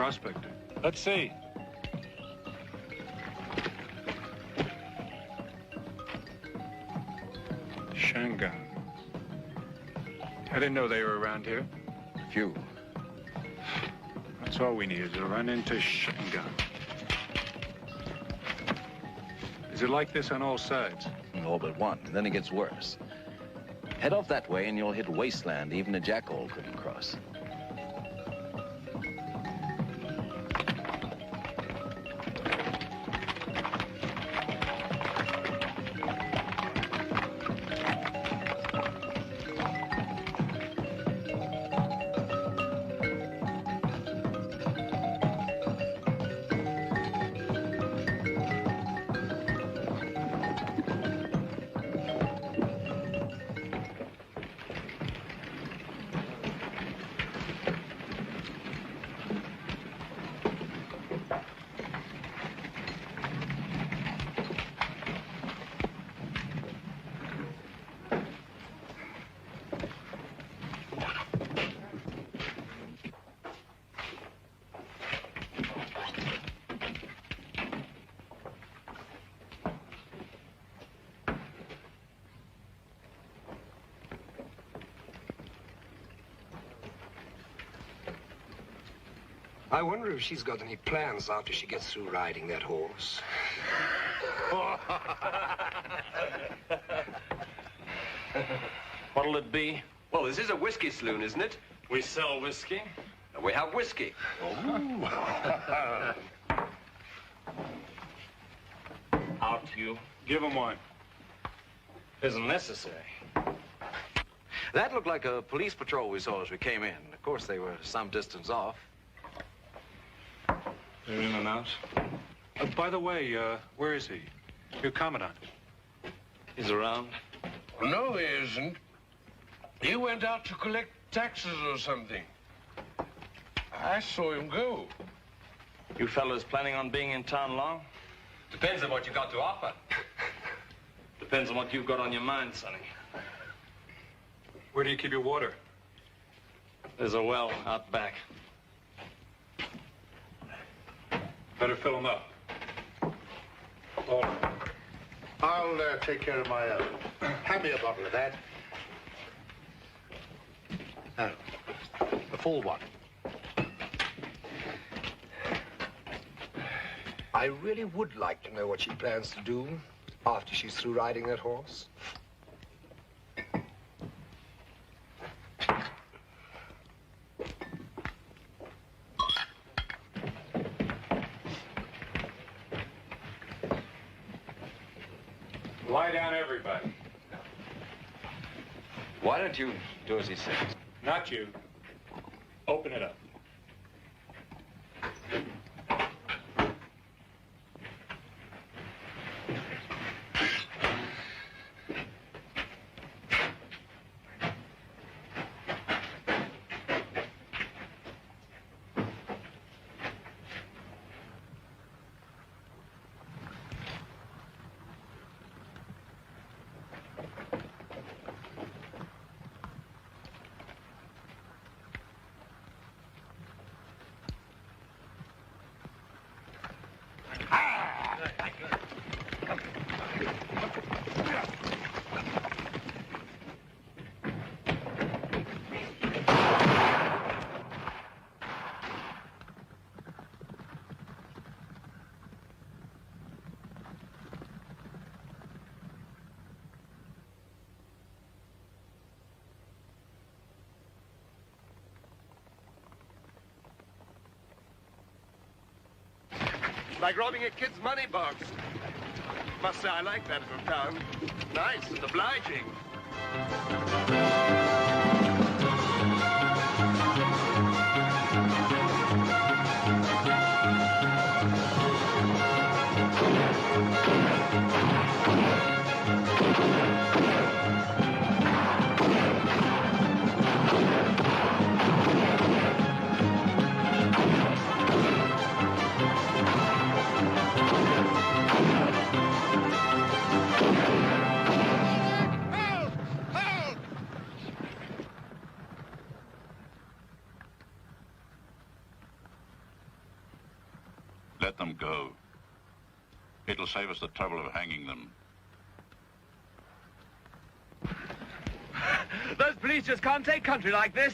prospector. Let's see. Shangan. I didn't know they were around here. Few. That's all we need is to run into Shangan. Is it like this on all sides? All but one. And then it gets worse. Head off that way and you'll hit wasteland even a jackal couldn't cross. I wonder if she's got any plans after she gets through riding that horse. What'll it be? Well, this is a whiskey saloon, isn't it? We sell whiskey. We have whiskey. Out you. Give him one. Isn't necessary. That looked like a police patrol we saw as we came in. Of course, they were some distance off. They're in and out. By the way, where is he? Your commandant. He's around. No, he isn't. He went out to collect taxes or something. I saw him go. You fellas planning on being in town long? Depends on what you got to offer. Depends on what you've got on your mind, Sonny. Where do you keep your water? There's a well out back. Better fill him up. All right. I'll take care of my own. Hand me a bottle of that. Oh, a full one. I really would like to know what she plans to do after she's through riding that horse. Lie down, everybody. Why don't you do as he says? Not you. Open it up. Like robbing a kid's money box. Must say I like that little town. Nice and obliging. save us the trouble of hanging them. Those police just can't take country like this.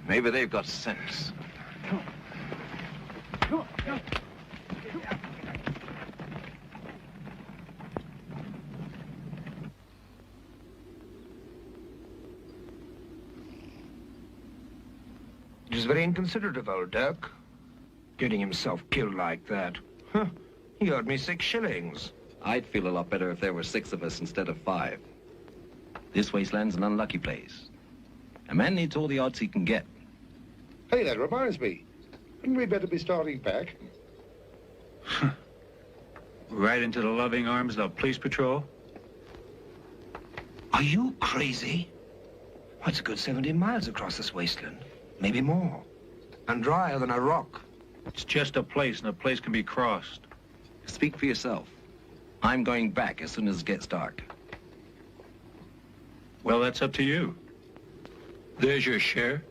Maybe they've got sense. It was very inconsiderate of old Dirk, getting himself killed like that. Huh. He owed me 6 shillings. I'd feel a lot better if there were 6 of us instead of 5. This wasteland's an unlucky place. A man needs all the odds he can get. Hey, that reminds me. Hadn't we better be starting back? Right into the loving arms of the police patrol? Are you crazy? Well, it's a good 70 miles across this wasteland. Maybe more. And drier than a rock. It's just a place, and a place can be crossed. Speak for yourself. I'm going back as soon as it gets dark. Well, that's up to you. There's your share.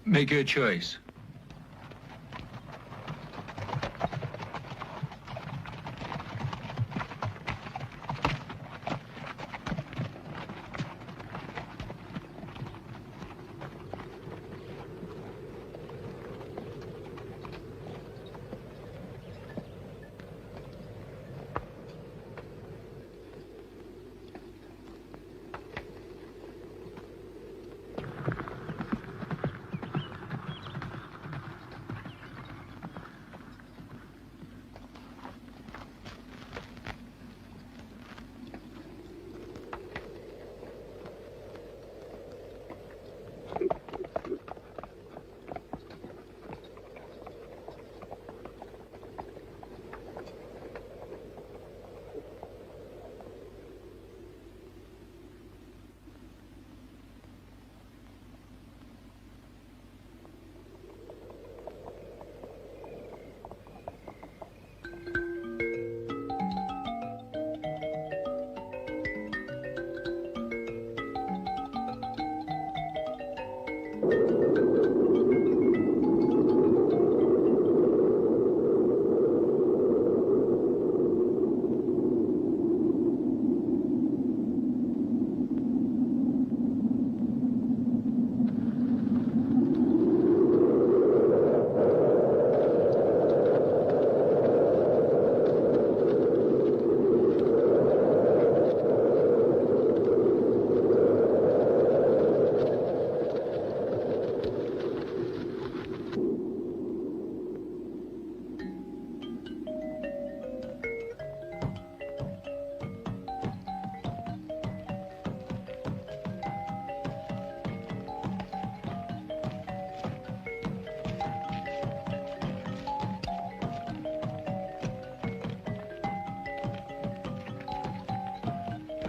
Make your choice.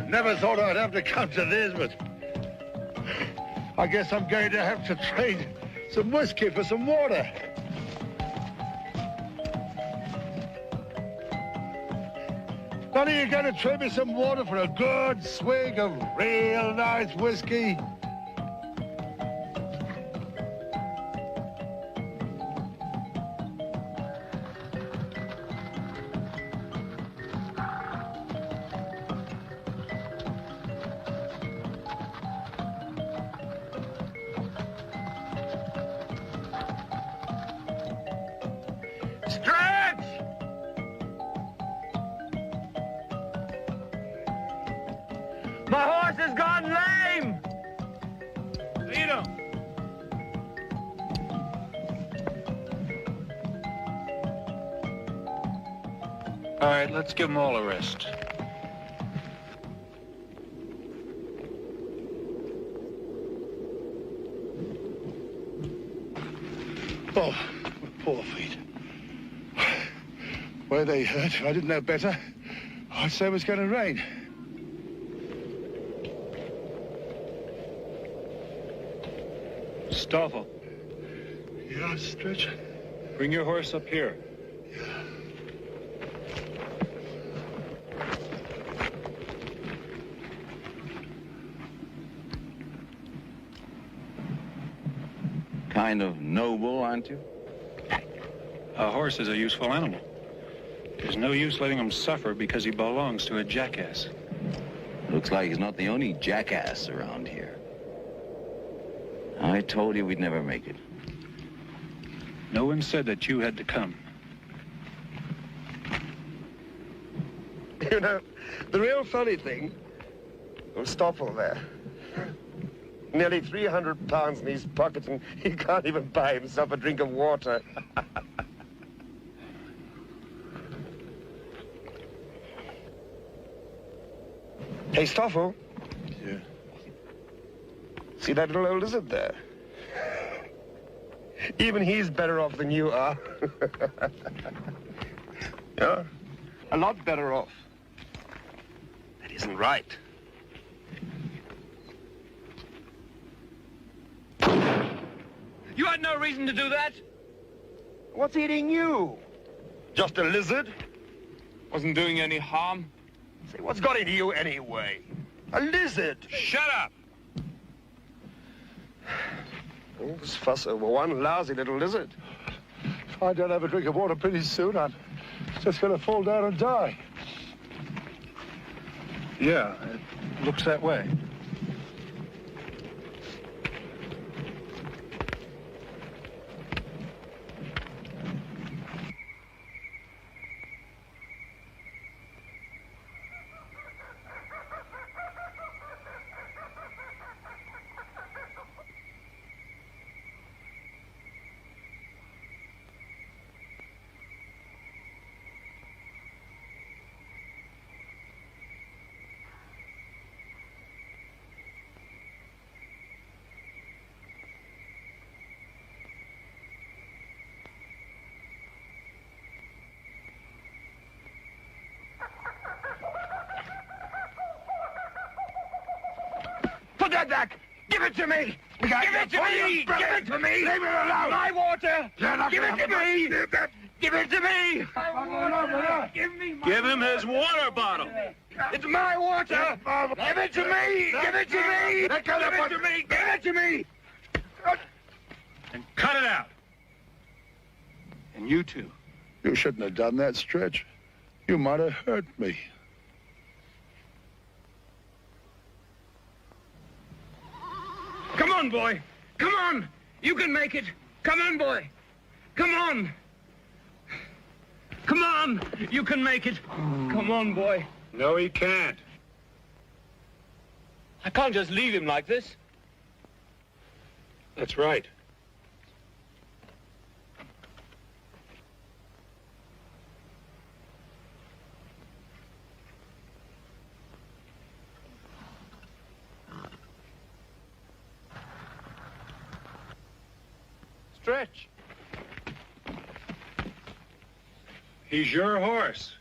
Never thought I'd have to come to this, but I guess I'm going to have to trade some whiskey for some water. None of you going to trade me some water for a good swig of real nice whiskey? My horse has gone lame! Lead him! All right, let's give them all a rest. Oh, my poor feet. Where they hurt, if I didn't know better, I'd say it was going to rain. Stoffel, Yeah, stretcher. bring your horse up here. Kind of noble, aren't you? A horse is a useful animal. There's no use letting him suffer because he belongs to a jackass. Looks like he's not the only jackass around here. I told you we'd never make it. No one said that you had to come. You know, the real funny thing was Stoffel there. Nearly 300 pounds in his pockets, and he can't even buy himself a drink of water. Hey, Stoffel. Yeah. See that little old lizard there? Even he's better off than you are. Yeah, a lot better off. That isn't right. You had no reason to do that. What's eating you? Just a lizard? Wasn't doing any harm. Say, what's got into you anyway? A lizard! Shut up! All this fuss over one lousy little lizard. If I don't have a drink of water pretty soon, I'm just going to fall down and die. Yeah, it looks that way. Put that back! Give it to me! Give it to me! Give it to me! Leave it alone! My water! Give it to me! Give it to me! Give me my Give him his water bottle. It's my water! Give it to me! Give it to me! Give it to me! Give it to me! And cut it out. And you too. You shouldn't have done that, Stretch. You might have hurt me. Come on, boy. Come on. You can make it. Come on, boy. Come on. Come on. You can make it. Come on, boy. No, he can't. I can't just leave him like this. That's right. Stretch. He's your horse.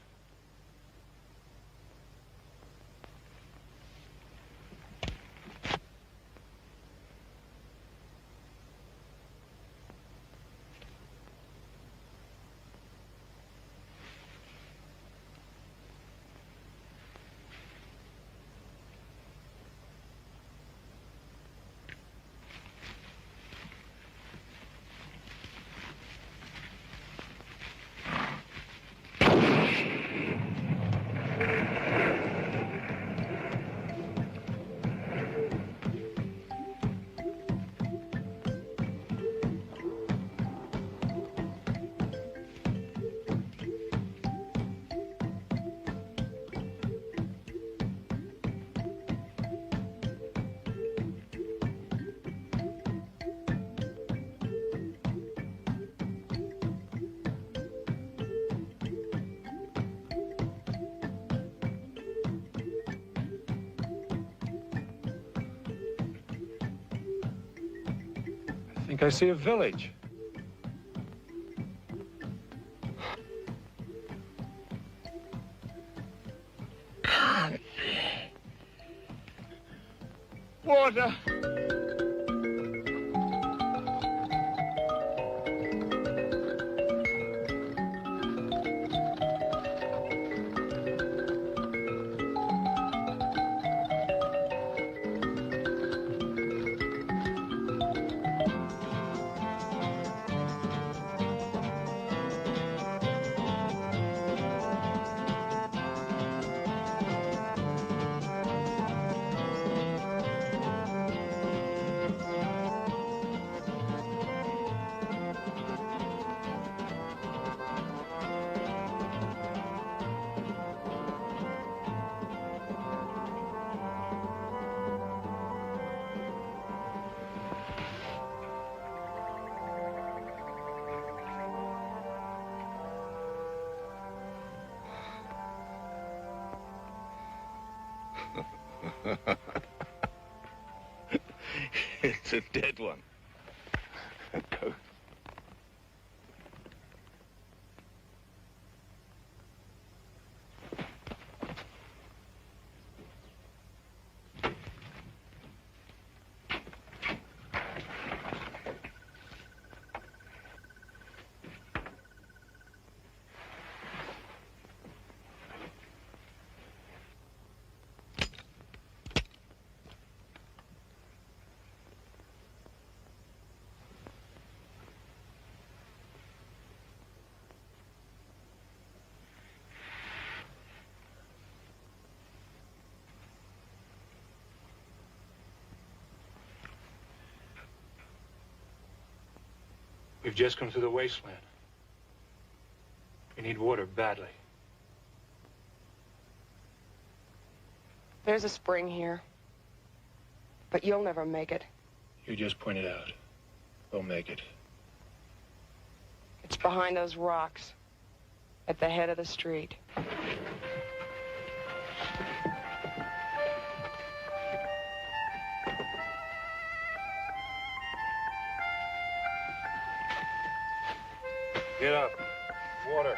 I think I see a village. Water! It's a dead one. We've just come through the wasteland. We need water badly. There's a spring here, but you'll never make it. You just pointed out. We'll make it. It's behind those rocks, at the head of the street. Get up. Water.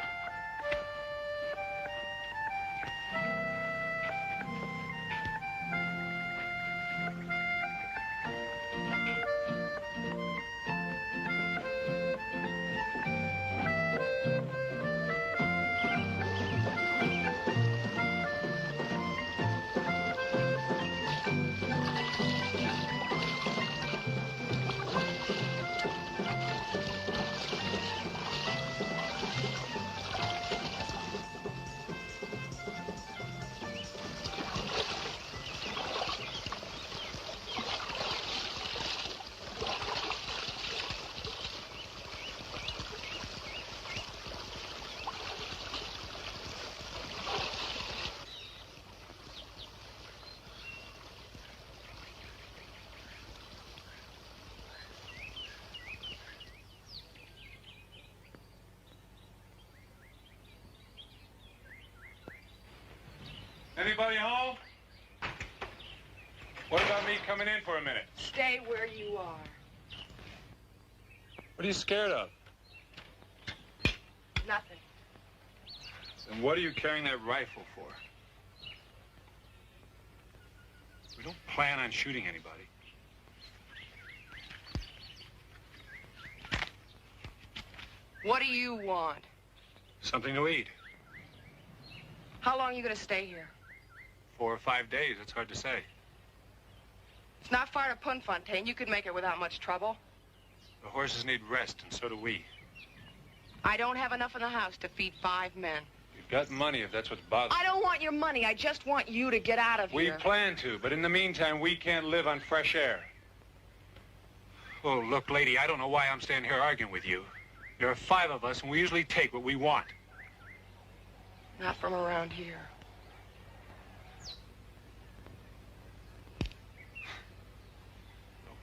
Anybody home? What about me coming in for a minute? Stay where you are. What are you scared of? Nothing. And what are you carrying that rifle for? We don't plan on shooting anybody. What do you want? Something to eat. How long are you going to stay here? 4 or 5 days, it's hard to say. It's not far to Punfontaine. You could make it without much trouble. The horses need rest, and so do we. I don't have enough in the house to feed 5 men. You've got money if that's what's bothering I don't want your money. I just want you to get out of you. We here. plan to, but in the meantime, we can't live on fresh air. Oh, look, lady, I don't know why I'm standing here arguing with you. There are 5 of us, and we usually take what we want. Not from around here.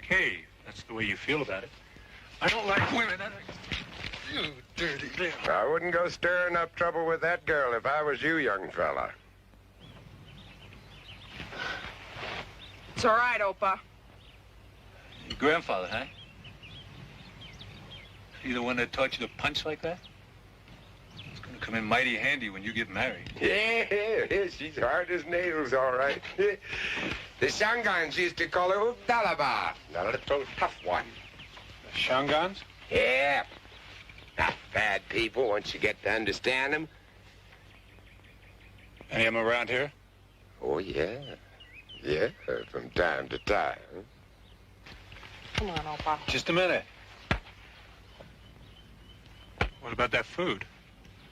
Okay, that's the way you feel about it. I don't like women. You dirty little... I wouldn't go stirring up trouble with that girl if I was you, young fella. It's all right, Opa. Your grandfather, huh? He the one that taught you to punch like that? It's gonna come in mighty handy when you get married. Yeah, she's hard as nails, all right. The Shangans used to call her Dalaba, the little tough one. The Shangans? Yeah. Not bad people once you get to understand them. Any of them around here? Oh, yeah. Yeah, from time to time. Come on, Opa. Just a minute. What about that food?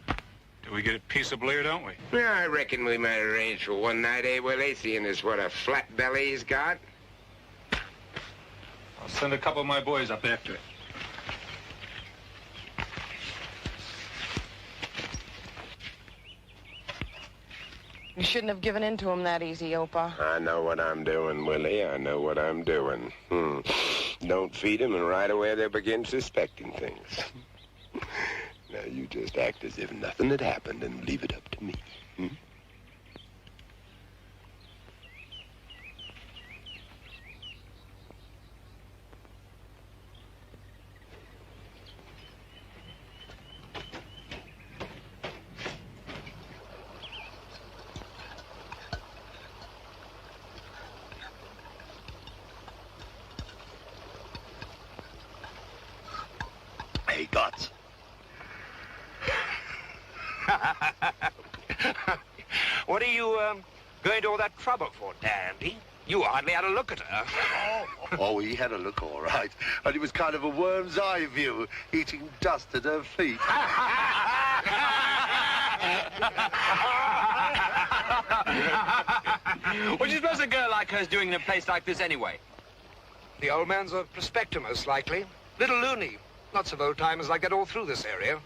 Do we get it peaceably or don't we? Yeah, I reckon we might arrange for one night, eh, Willie, seeing as what a flat belly he's got. I'll send a couple of my boys up after it. You shouldn't have given in to him that easy, Opa. I know what I'm doing, Willie. I know what I'm doing. Don't feed them, and right away they'll begin suspecting things. Now, you just act as if nothing had happened and leave it up to me. he got? What are you, going to all that trouble for, Dandy? You hardly had a look at her. Oh, he had a look all right. And it was kind of a worm's eye view, eating dust at her feet. What do you suppose a girl like her's doing in a place like this anyway? The old man's a prospector, most likely. Little loony. Lots of old-timers like that all through this area.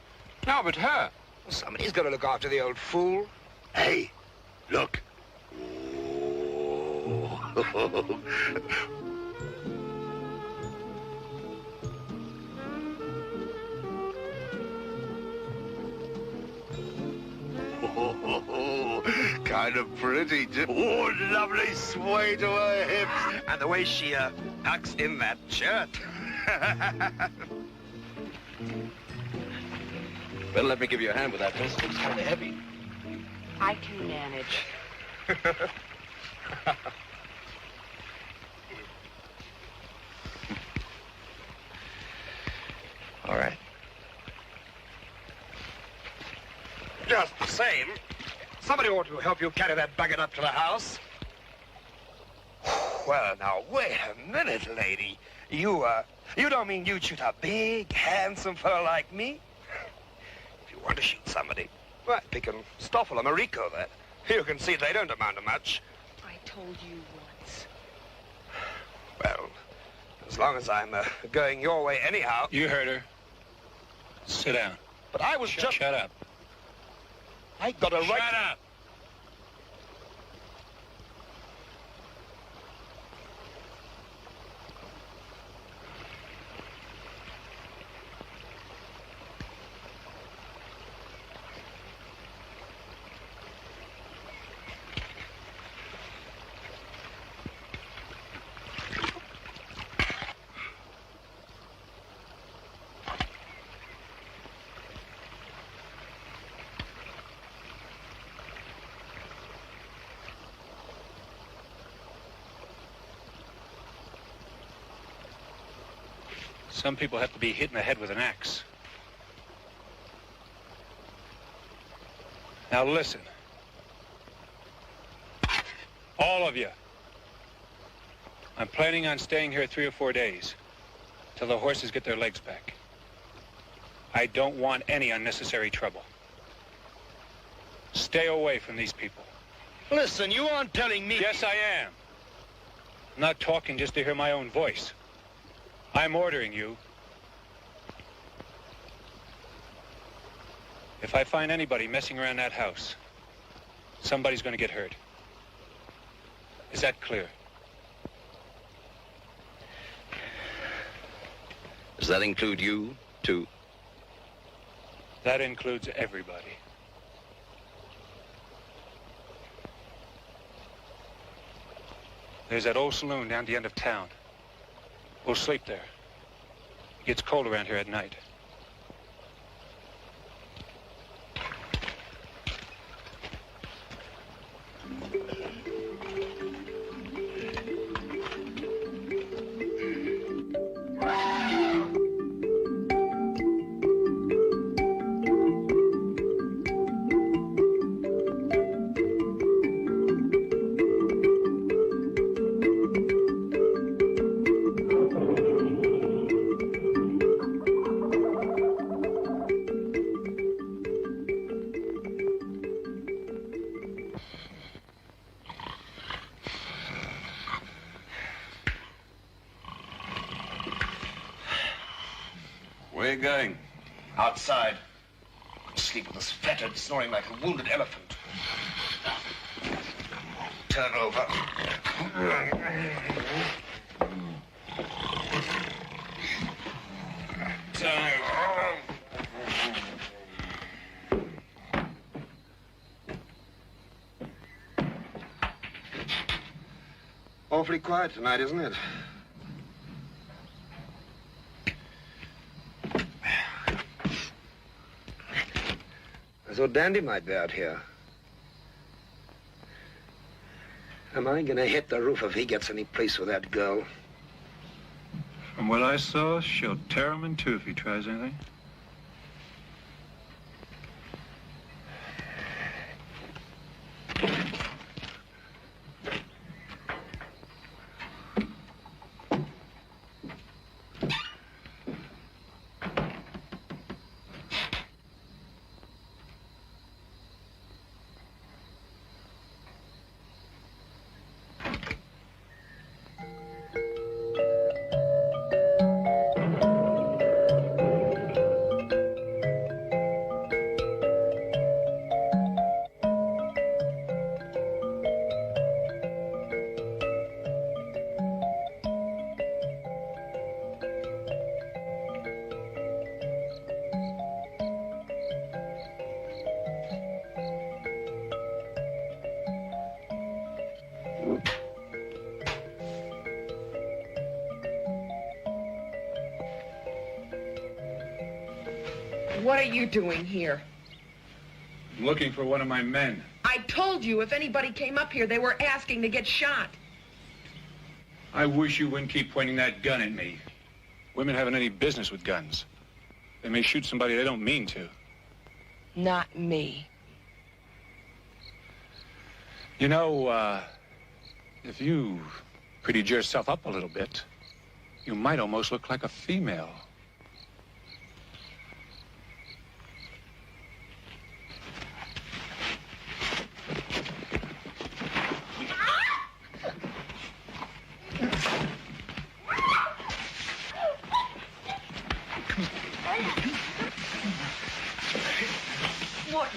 No, but her. Well, somebody's got to look after the old fool. Hey, look. Kind of pretty, too. Oh, lovely sway to her hips. And the way she, tucks in that shirt. Well, let me give you a hand with that, miss. It's kind of heavy. I can manage. All right. Just the same, somebody ought to help you carry that bucket up to the house. Well, now, wait a minute, lady. You don't mean you'd shoot a big, handsome fellow like me? If you want to shoot somebody, well, pick a Stoffel or Mariko there. You can see they don't amount to much. I told you once. Well, as long as I'm going your way anyhow. You heard her. Sit down. But I was just... Shut up. I got a right... Shut up. Some people have to be hit in the head with an axe. Now listen. All of you. I'm planning on staying here 3 or 4 days till the horses get their legs back. I don't want any unnecessary trouble. Stay away from these people. Listen, you aren't telling me... Yes, I am. I'm not talking just to hear my own voice. I'm ordering you. If I find anybody messing around that house, somebody's going to get hurt. Is that clear? Does that include you, too? That includes everybody. There's that old saloon down the end of town. We'll sleep there. It gets cold around here at night. Where are you going? Outside. Sleep with this fettered, snoring like a wounded elephant. Turn over. Turn over. Awfully quiet tonight, isn't it? I thought Dandy might be out here. Am I gonna hit the roof if he gets any place with that girl? From what I saw, she'll tear him in two if he tries anything. What are you doing here? I'm looking for one of my men. I told you if anybody came up here, they were asking to get shot. I wish you wouldn't keep pointing that gun at me. Women haven't any business with guns. They may shoot somebody they don't mean to. Not me. You know, if you prettied yourself up a little bit, you might almost look like a female. What?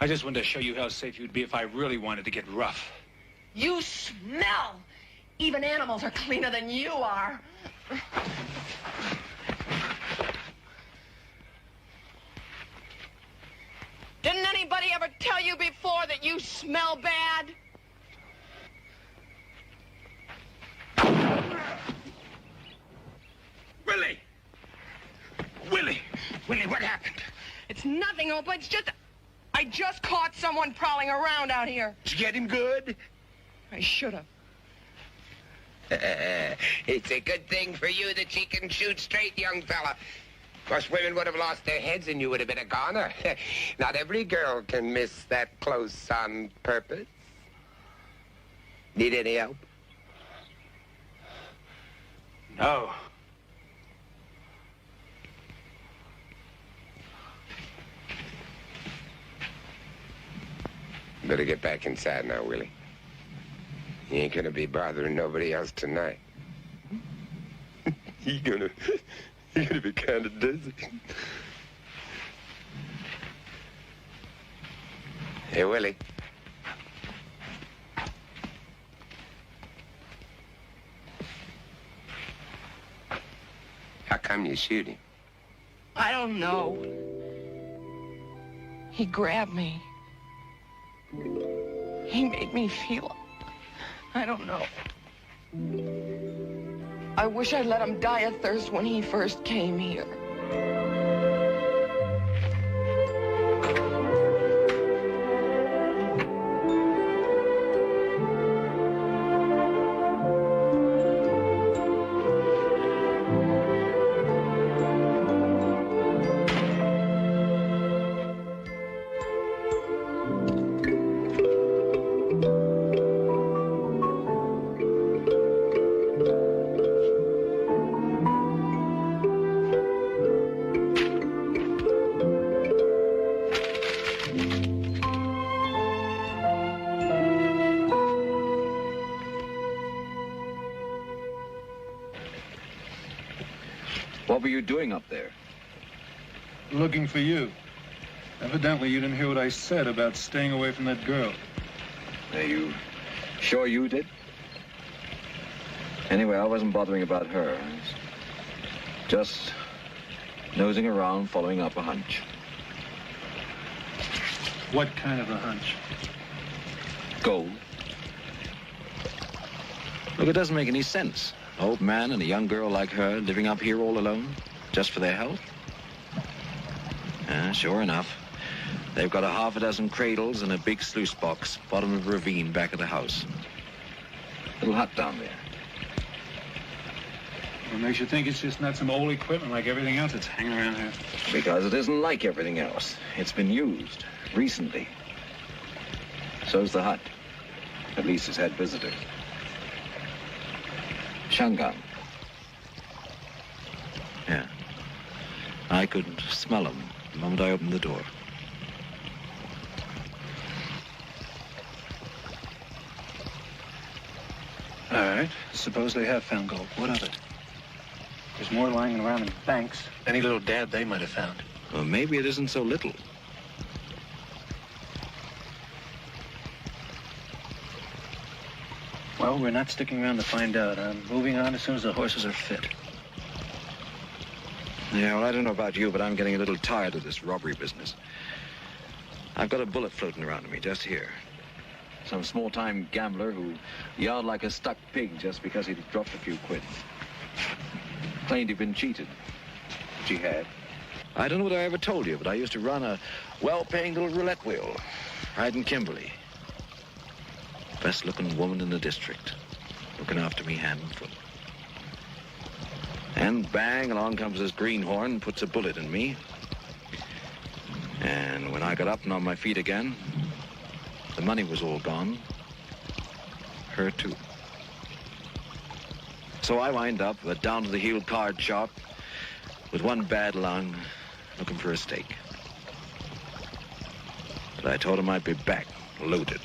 I just wanted to show you how safe you'd be if I really wanted to get rough. You smell! Even animals are cleaner than you are. Didn't anybody ever tell you before that you smell bad? Willie! Willie! Willie, what happened? It's nothing, Opa. It's just... I just caught someone prowling around out here. Did you get him good? I should have. It's a good thing for you that she can shoot straight, young fella. Most women would have lost their heads and you would have been a goner. Not every girl can miss that close on purpose. Need any help? No. Better get back inside now, Willie. You ain't gonna be bothering nobody else tonight. You're gonna be kind of dizzy. Hey, Willie. How come you shoot him? I don't know. He grabbed me. He made me feel... I don't know. I wish I'd let him die of thirst when he first came here. What were you doing up there? Looking for you. Evidently, you didn't hear what I said about staying away from that girl. Are you sure you did? Anyway, I wasn't bothering about her. I was just nosing around, following up a hunch. What kind of a hunch? Gold. Look, it doesn't make any sense. An old man and a young girl like her living up here all alone, just for their health. Sure enough. They've got a half a dozen cradles and a big sluice box, bottom of a ravine back of the house. Little hut down there. What makes you think it's just not some old equipment like everything else that's hanging around here? Because it isn't like everything else. It's been used recently. So's the hut. At least it's had visitors. Shangan. Yeah. I could smell them the moment I opened the door. All right. Suppose they have found gold. What of it? There's more lying around in banks. Any little dad they might have found. Well, maybe it isn't so little. Well, we're not sticking around to find out. I'm moving on as soon as the horses are fit. Yeah, well, I don't know about you, but I'm getting a little tired of this robbery business. I've got a bullet floating around me just here. Some small-time gambler who yelled like a stuck pig just because he'd dropped a few quid. Claimed he'd been cheated, which he had. I don't know whether I ever told you, but I used to run a well-paying little roulette wheel right in Kimberley. Best-looking woman in the district, looking after me hand and foot. And bang, along comes this greenhorn, puts a bullet in me. And when I got up and on my feet again, the money was all gone. Her too. So I wind up a down-to-the-heel card shop with one bad lung, looking for a stake. But I told him I'd be back, loaded.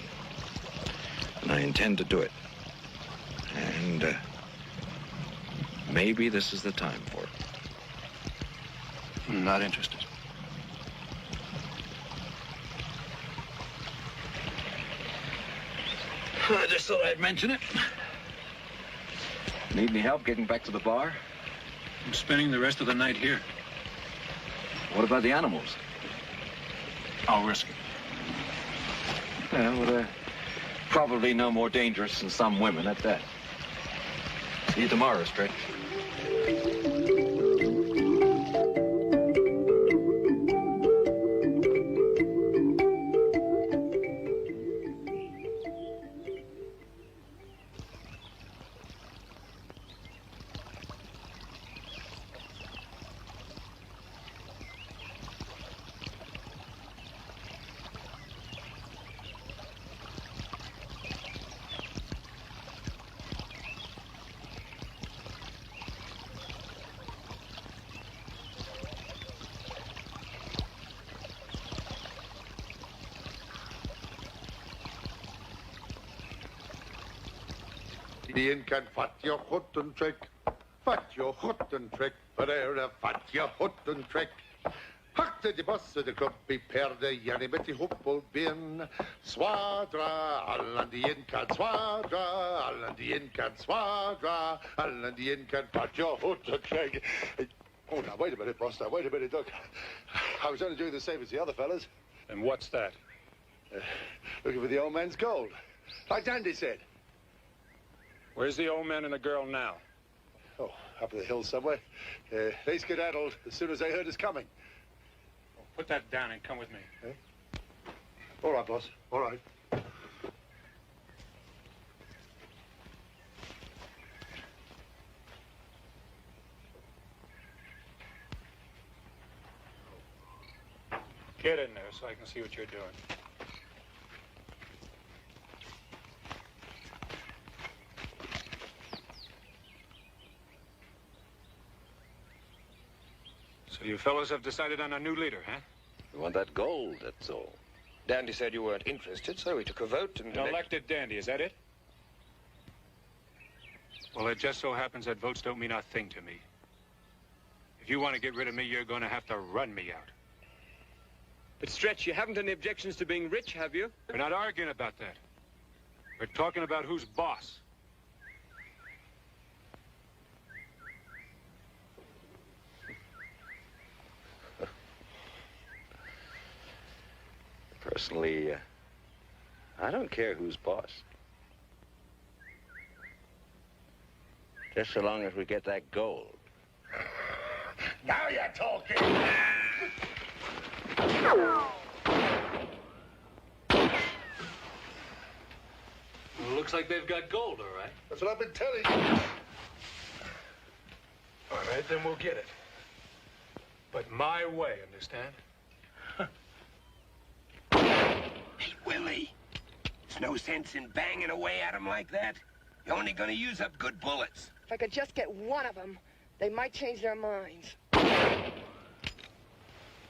And I intend to do it. And maybe this is the time for it. I'm not interested. I just thought I'd mention it. Need any help getting back to the bar? I'm spending the rest of the night here. What about the animals? I'll risk it. Yeah, well, they're probably no more dangerous than some women at that. See you tomorrow, Stretch. Die kan vat je goed en trek. Vat je goed en trek. Verder vat je goed en trek. Hakte de bossen, de kloppie perde, Jannie met die hoppelbeen. Swadra, allen die kan swadra, allen die kan swadra, allen die kan vat je goed en trek. Oh, now, wait a minute, boss. Now, wait a minute, look. I was only doing the same as the other fellas. And what's that? Looking for the old man's gold. Like Dandy said. Where's the old man and the girl now? Oh, up in the hills somewhere. They skedaddled as soon as they heard us coming. Well, put that down and come with me. All right, boss. All right. Get in there so I can see what you're doing. So you fellows have decided on a new leader, huh? We want that gold, that's all. Dandy said you weren't interested, so we took a vote and... Elected Dandy, is that it? Well, it just so happens that votes don't mean a thing to me. If you want to get rid of me, you're going to have to run me out. But, Stretch, you haven't any objections to being rich, have you? We're not arguing about that. We're talking about who's boss. Personally, I don't care who's boss. Just so long as we get that gold. Now you're talking. Well, looks like they've got gold, all right. That's what I've been telling you. All right, then we'll get it. But my way, understand? Hey, Willie. There's no sense in banging away at them like that. You're only gonna use up good bullets. If I could just get one of them, they might change their minds.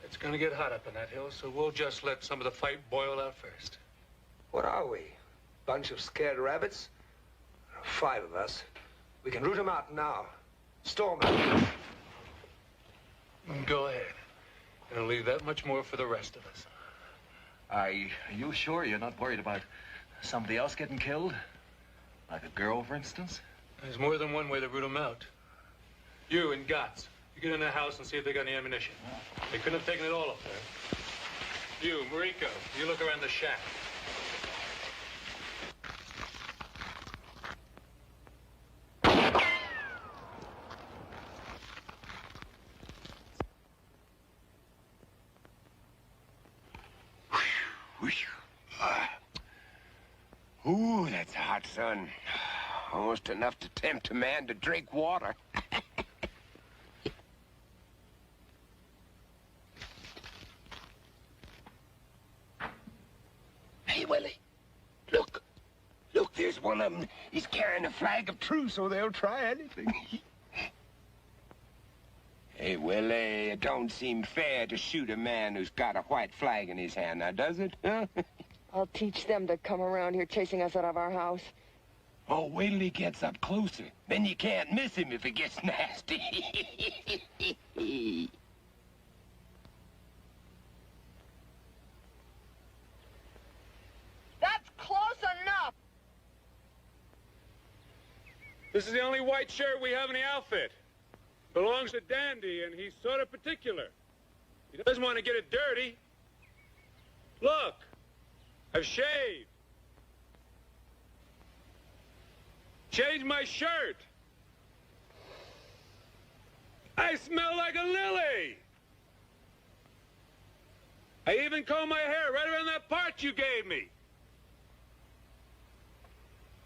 It's gonna get hot up in that hill, so we'll just let some of the fight boil out first. What are we? Bunch of scared rabbits? 5 of us. We can root them out now. Storm them. Go ahead. And leave that much more for the rest of us. Are you sure you're not worried about somebody else getting killed? Like a girl, for instance? There's more than one way to root them out. You and Gotts, you get in the house and see if they got any ammunition. They couldn't have taken it all up there. You, Mariko, you look around the shack. Ooh, that's hot, son. Almost enough to tempt a man to drink water. Hey, Willie. Look. Look, there's one of them. He's carrying a flag of truce, so they'll try anything. Hey, Willie, it don't seem fair to shoot a man who's got a white flag in his hand, now, does it? Huh? I'll teach them to come around here chasing us out of our house. Oh, wait till he gets up closer. Then you can't miss him if it gets nasty. That's close enough! This is the only white shirt we have in the outfit. Belongs to Dandy, and he's sort of particular. He doesn't want to get it dirty. Look, I've shaved. Changed my shirt. I smell like a lily. I even combed my hair right around that part you gave me.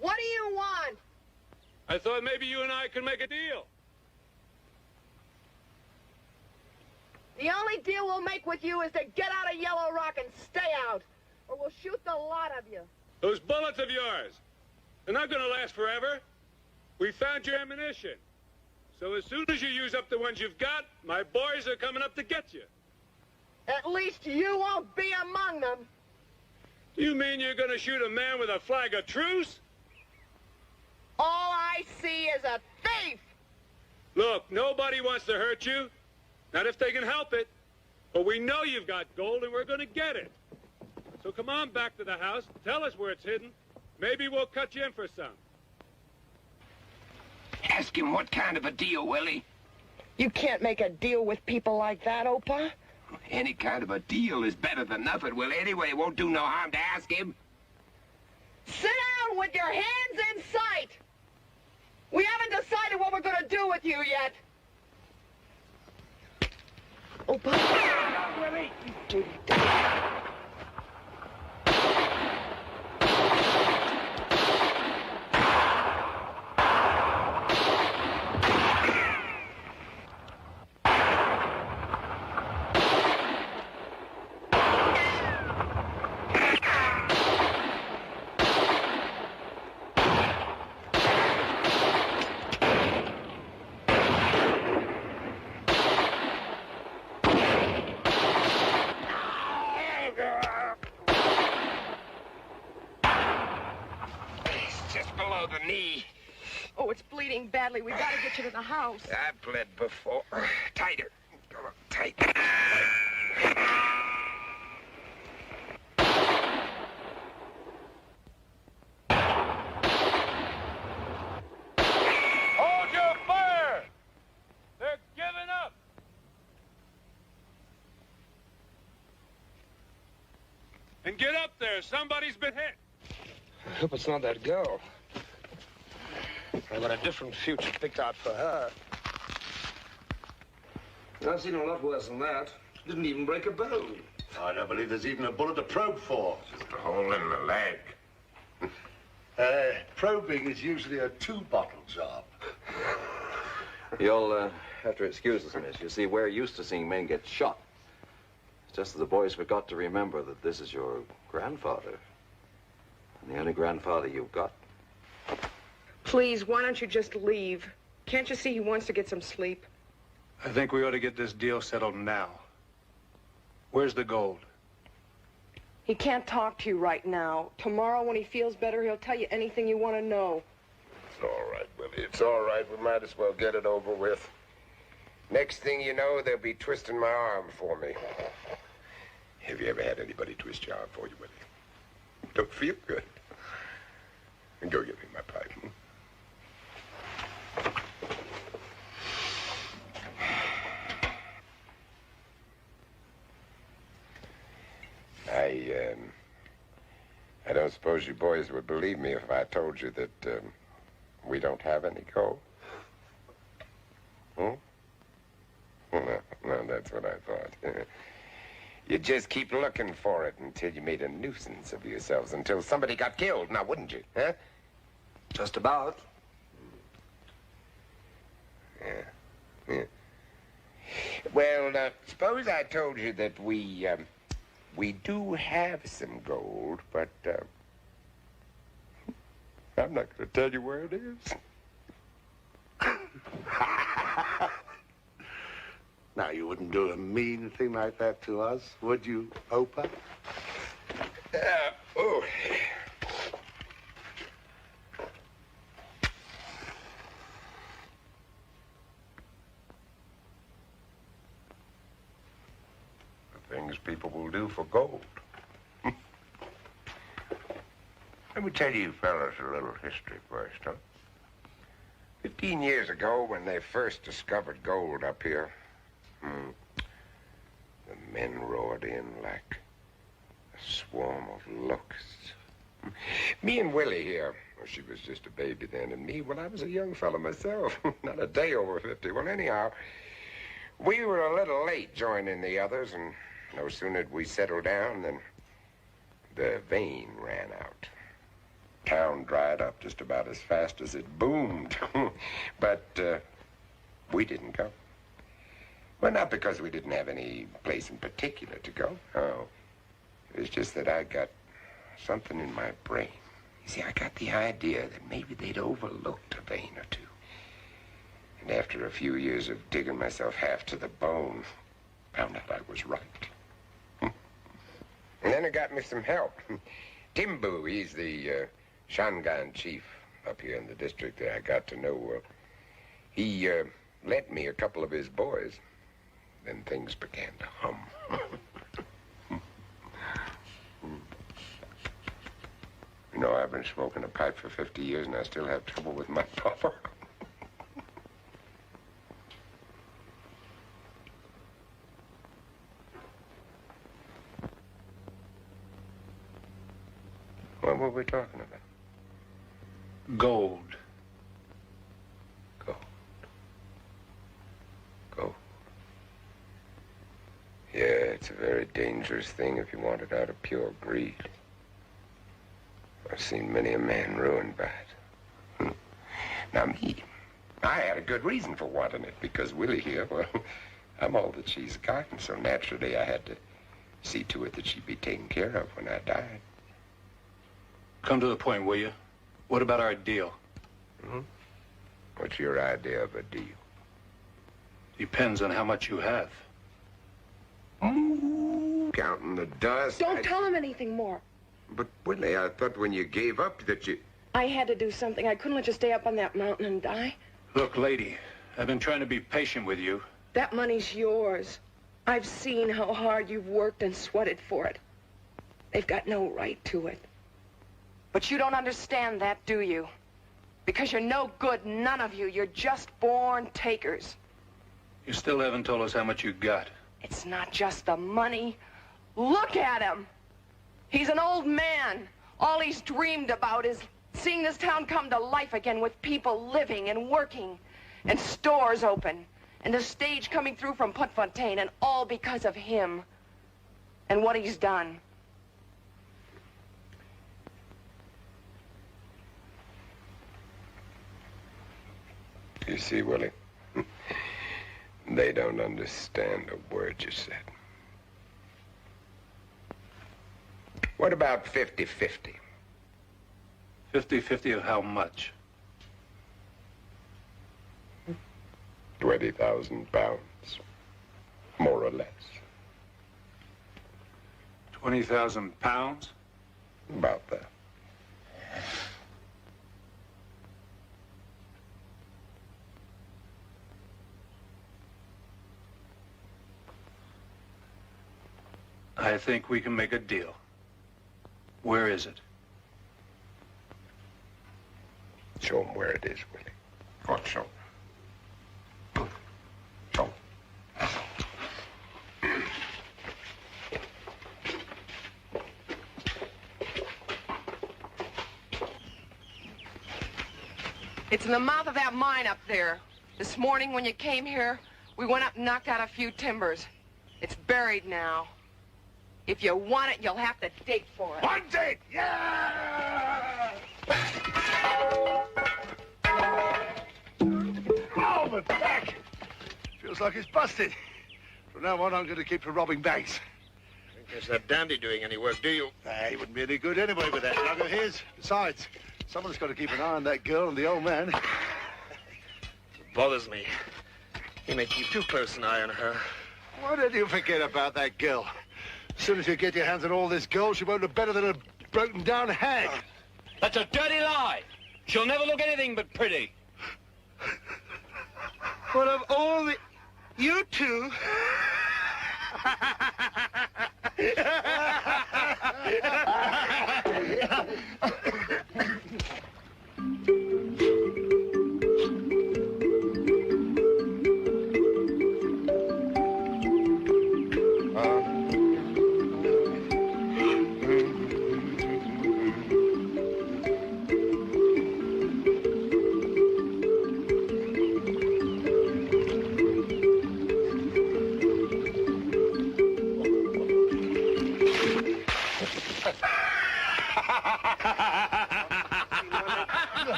What do you want? I thought maybe you and I could make a deal. The only deal we'll make with you is to get out of Yellow Rock and stay out, or we'll shoot the lot of you. Those bullets of yours, they're not going to last forever. We found your ammunition. So as soon as you use up the ones you've got, my boys are coming up to get you. At least you won't be among them. Do you mean you're going to shoot a man with a flag of truce? All I see is a thief. Look, nobody wants to hurt you. Not if they can help it. But we know you've got gold and we're going to get it. So come on back to the house. Tell us where it's hidden. Maybe we'll cut you in for some. Ask him what kind of a deal, Willie. You can't make a deal with people like that, Opa. Any kind of a deal is better than nothing, Willie. Anyway, it won't do no harm to ask him. Sit down with your hands in sight. We haven't decided what we're going to do with you yet. Opa. Willie. Oh, it's bleeding badly. We've got to get you to the house. I've bled before. Tighter. Come on, tight. Hold your fire! They're giving up! And get up there. Somebody's been hit. I hope it's not that girl. I got a different future picked out for her. I've seen a lot worse than that. Didn't even break a bone. I don't believe there's even a bullet to probe for. Just a hole in the leg. Probing is usually a two-bottle job. You'll have to excuse us, miss. You see, we're used to seeing men get shot. It's just that the boys forgot to remember that this is your grandfather. And the only grandfather you've got. Please, why don't you just leave? Can't you see he wants to get some sleep? I think we ought to get this deal settled now. Where's the gold? He can't talk to you right now. Tomorrow, when he feels better, he'll tell you anything you want to know. It's all right, Willie. It's all right. We might as well get it over with. Next thing you know, they'll be twisting my arm for me. Have you ever had anybody twist your arm for you, Willie? Don't feel good. Go get me my pipe. I don't suppose you boys would believe me if I told you that we don't have any gold. Hmm? No, that's what I thought. You'd just keep looking for it until you made a nuisance of yourselves, until somebody got killed, now wouldn't you, huh? Just about. Yeah. Well, suppose I told you that we do have some gold, but I'm not going to tell you where it is. Now, you wouldn't do a mean thing like that to us, would you, Opa? Oh. The things people will do for gold. Let me tell you fellas a little history first, huh? 15 years ago, when they first discovered gold up here, the men roared in like a swarm of locusts. Me and Willie here, well, she was just a baby then, and me, well, I was a young fella myself, not a day over 50. Well, anyhow, we were a little late joining the others, and no sooner did we settle down than the vein ran out. Town dried up just about as fast as it boomed. But we didn't go. Well, not because we didn't have any place in particular to go. No. It was just that I got something in my brain. You see, I got the idea that maybe they'd overlooked a vein or two. And after a few years of digging myself half to the bone, found out I was right. And then it got me some help. Timbu, he's the Shangan chief up here in the district that I got to know. He lent me a couple of his boys. Then things began to hum. You know, I've been smoking a pipe for 50 years and I still have trouble with my puffer. What were we talking about? Gold. Gold. Yeah, it's a very dangerous thing if you want it out of pure greed. I've seen many a man ruined by it. Now, me, I had a good reason for wanting it, because Willie here, well, I'm all that she's gotten, so naturally I had to see to it that she'd be taken care of when I died. Come to the point, will you? What about our deal? What's your idea of a deal? Depends on how much you have. Counting the dust. Don't tell him anything more. But, Willie, I thought when you gave up that you... I had to do something. I couldn't let you stay up on that mountain and die. Look, lady, I've been trying to be patient with you. That money's yours. I've seen how hard you've worked and sweated for it. They've got no right to it. But you don't understand that, do you? Because you're no good, none of you. You're just born takers. You still haven't told us how much you got. It's not just the money. Look at him. He's an old man. All he's dreamed about is seeing this town come to life again with people living and working and stores open and the stage coming through from Putfontaine, and all because of him and what he's done. You see, Willie, they don't understand a word you said. What about 50-50? 50-50 of how much? 20,000 pounds, more or less. 20,000 pounds? About that. I think we can make a deal. Where is it? Show him where it is, Willie. Go, show. Show. It's in the mouth of that mine up there. This morning when you came here, we went up and knocked out a few timbers. It's buried now. If you want it, you'll have to dig for it. Want it! Yeah! Oh, my back! Feels like it's busted. From now on, I'm going to keep from robbing banks. Don't guess that dandy doing any work, do you? He wouldn't be any good anyway with that lug of his. Besides, someone's got to keep an eye on that girl and the old man. It bothers me. You may keep too close an eye on her. Why don't you forget about that girl? As soon as you get your hands on all this gold, she won't look better than a broken-down hag. That's a dirty lie. She'll never look anything but pretty. What of all the... You two...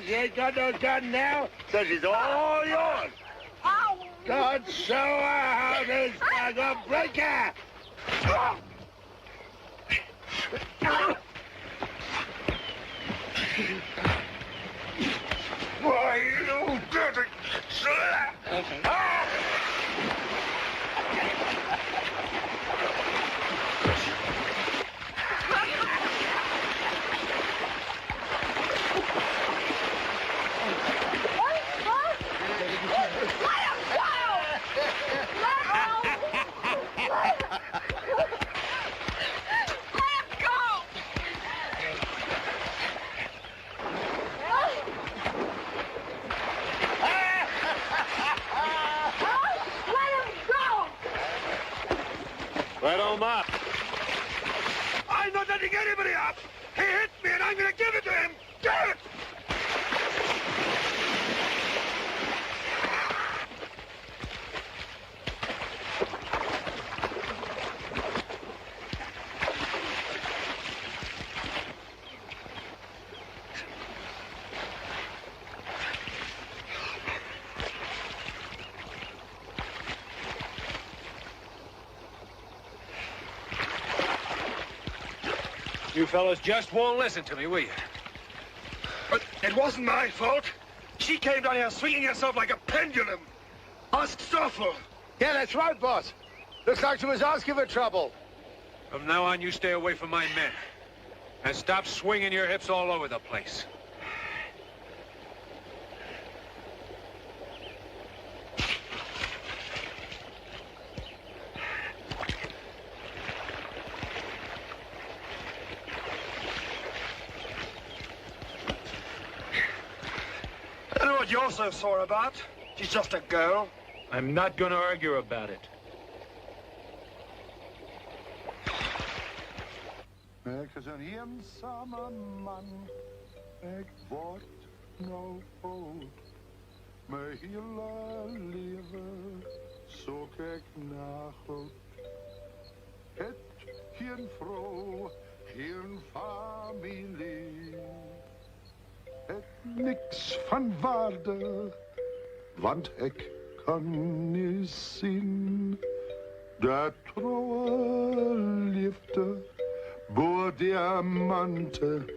She ain't got no gun now, so she's all yours. God, show her how this guy's a breaker. Why, you dirty slut! Let him up. I'm not letting anybody up. He hit me and I'm going to give it to him. Give it! You fellas just won't listen to me, will you? But it wasn't my fault. She came down here swinging herself like a pendulum. Ask Stoffel. Yeah, that's right, boss. Looks like she was asking for trouble. From now on, you stay away from my men. And stop swinging your hips all over the place. I don't know what you're so sore about. She's just a girl. I'm not going to argue about it. Ik is een eenzame man, ik word nou oud. Mijn hele leven zoek ik naar goed. Het geen vrouw, geen familie. Het niks van waarde, want ik kan niet zien dat trouwe liefde. Boer diamanten,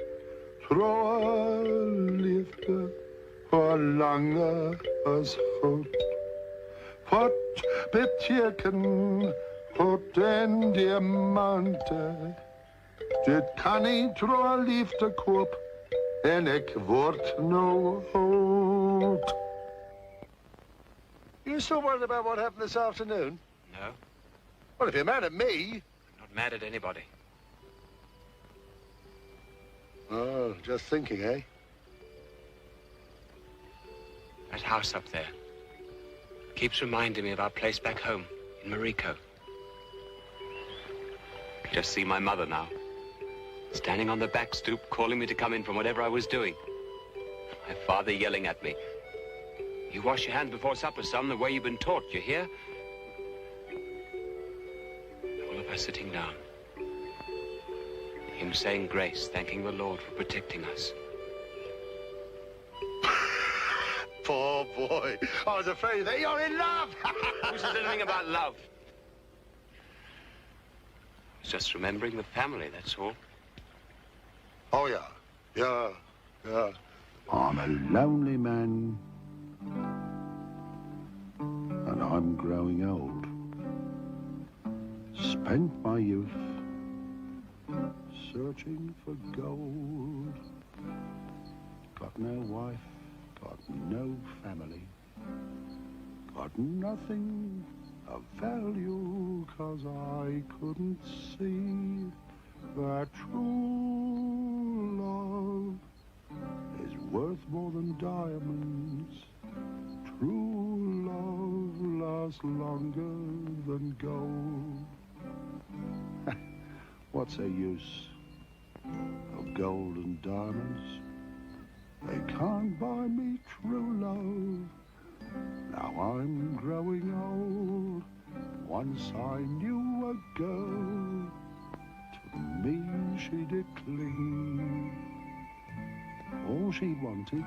trouwe liefde, verlangen als goud. Wat betekent goud en diamanten? Dit kan niet door liefde koop. En ik word no oud. You still worried about what happened this afternoon? No, Well, if you're mad at me... not mad at anybody. Oh, just thinking, eh? That house up there keeps reminding me of our place back home in Mariko. I can just see my mother now, standing on the back stoop, calling me to come in from whatever I was doing. My father yelling at me. You wash your hands before supper, son, the way you've been taught, you hear? All of us sitting down. Him saying grace, thanking the Lord for protecting us. Poor boy. I was afraid that you're in love. Who said anything about love? I was just remembering the family, that's all. Oh, yeah. Yeah. I'm a lonely man. And I'm growing old. Spent my youth searching for gold. Got no wife, got no family. Got nothing of value, 'cause I couldn't see that true love is worth more than diamonds. True love lasts longer than gold. What's the use of gold and diamonds? They can't buy me true love. Now I'm growing old. Once I knew a girl. To me she did cling. All she wanted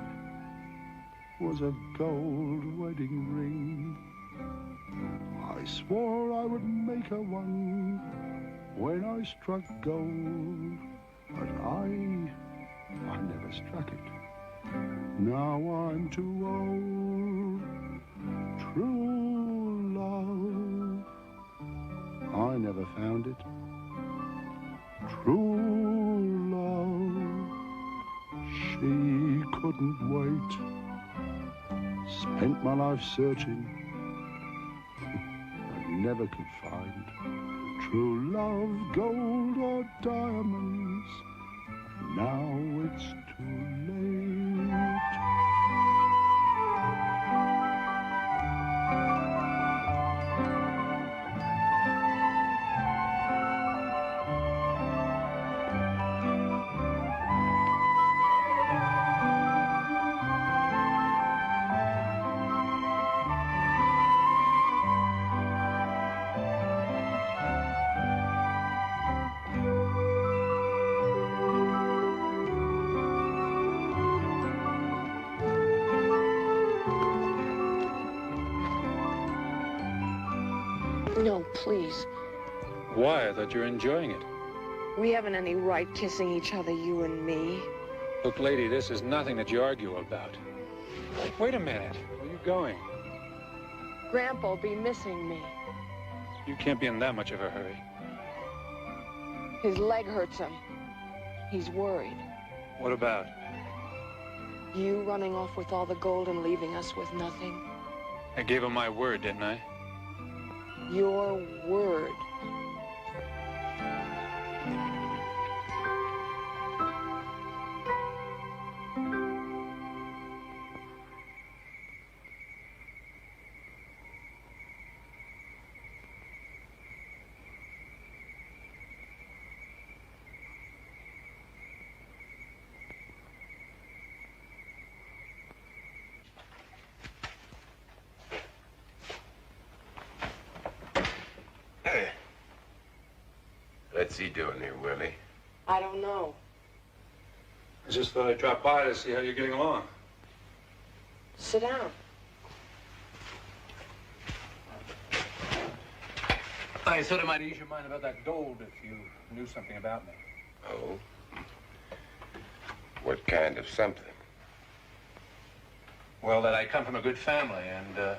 was a gold wedding ring. I swore I would make her one when I struck gold, but I never struck it. Now I'm too old. True love, I never found it. True love, she couldn't wait. Spent my life searching, but never could find true love, gold or diamonds. Now it's too late. No, please. Why? I thought you were enjoying it. We haven't any right kissing each other, you and me. Look, lady, this is nothing that you argue about. Wait a minute. Where are you going? Grandpa'll be missing me. You can't be in that much of a hurry. His leg hurts him. He's worried. What about? You running off with all the gold and leaving us with nothing. I gave him my word, didn't I? Your word. What's he doing here, Willie? I don't know. I just thought I'd drop by to see how you're getting along. Sit down. I thought it might ease your mind about that gold if you knew something about me. Oh? What kind of something? Well, that I come from a good family, and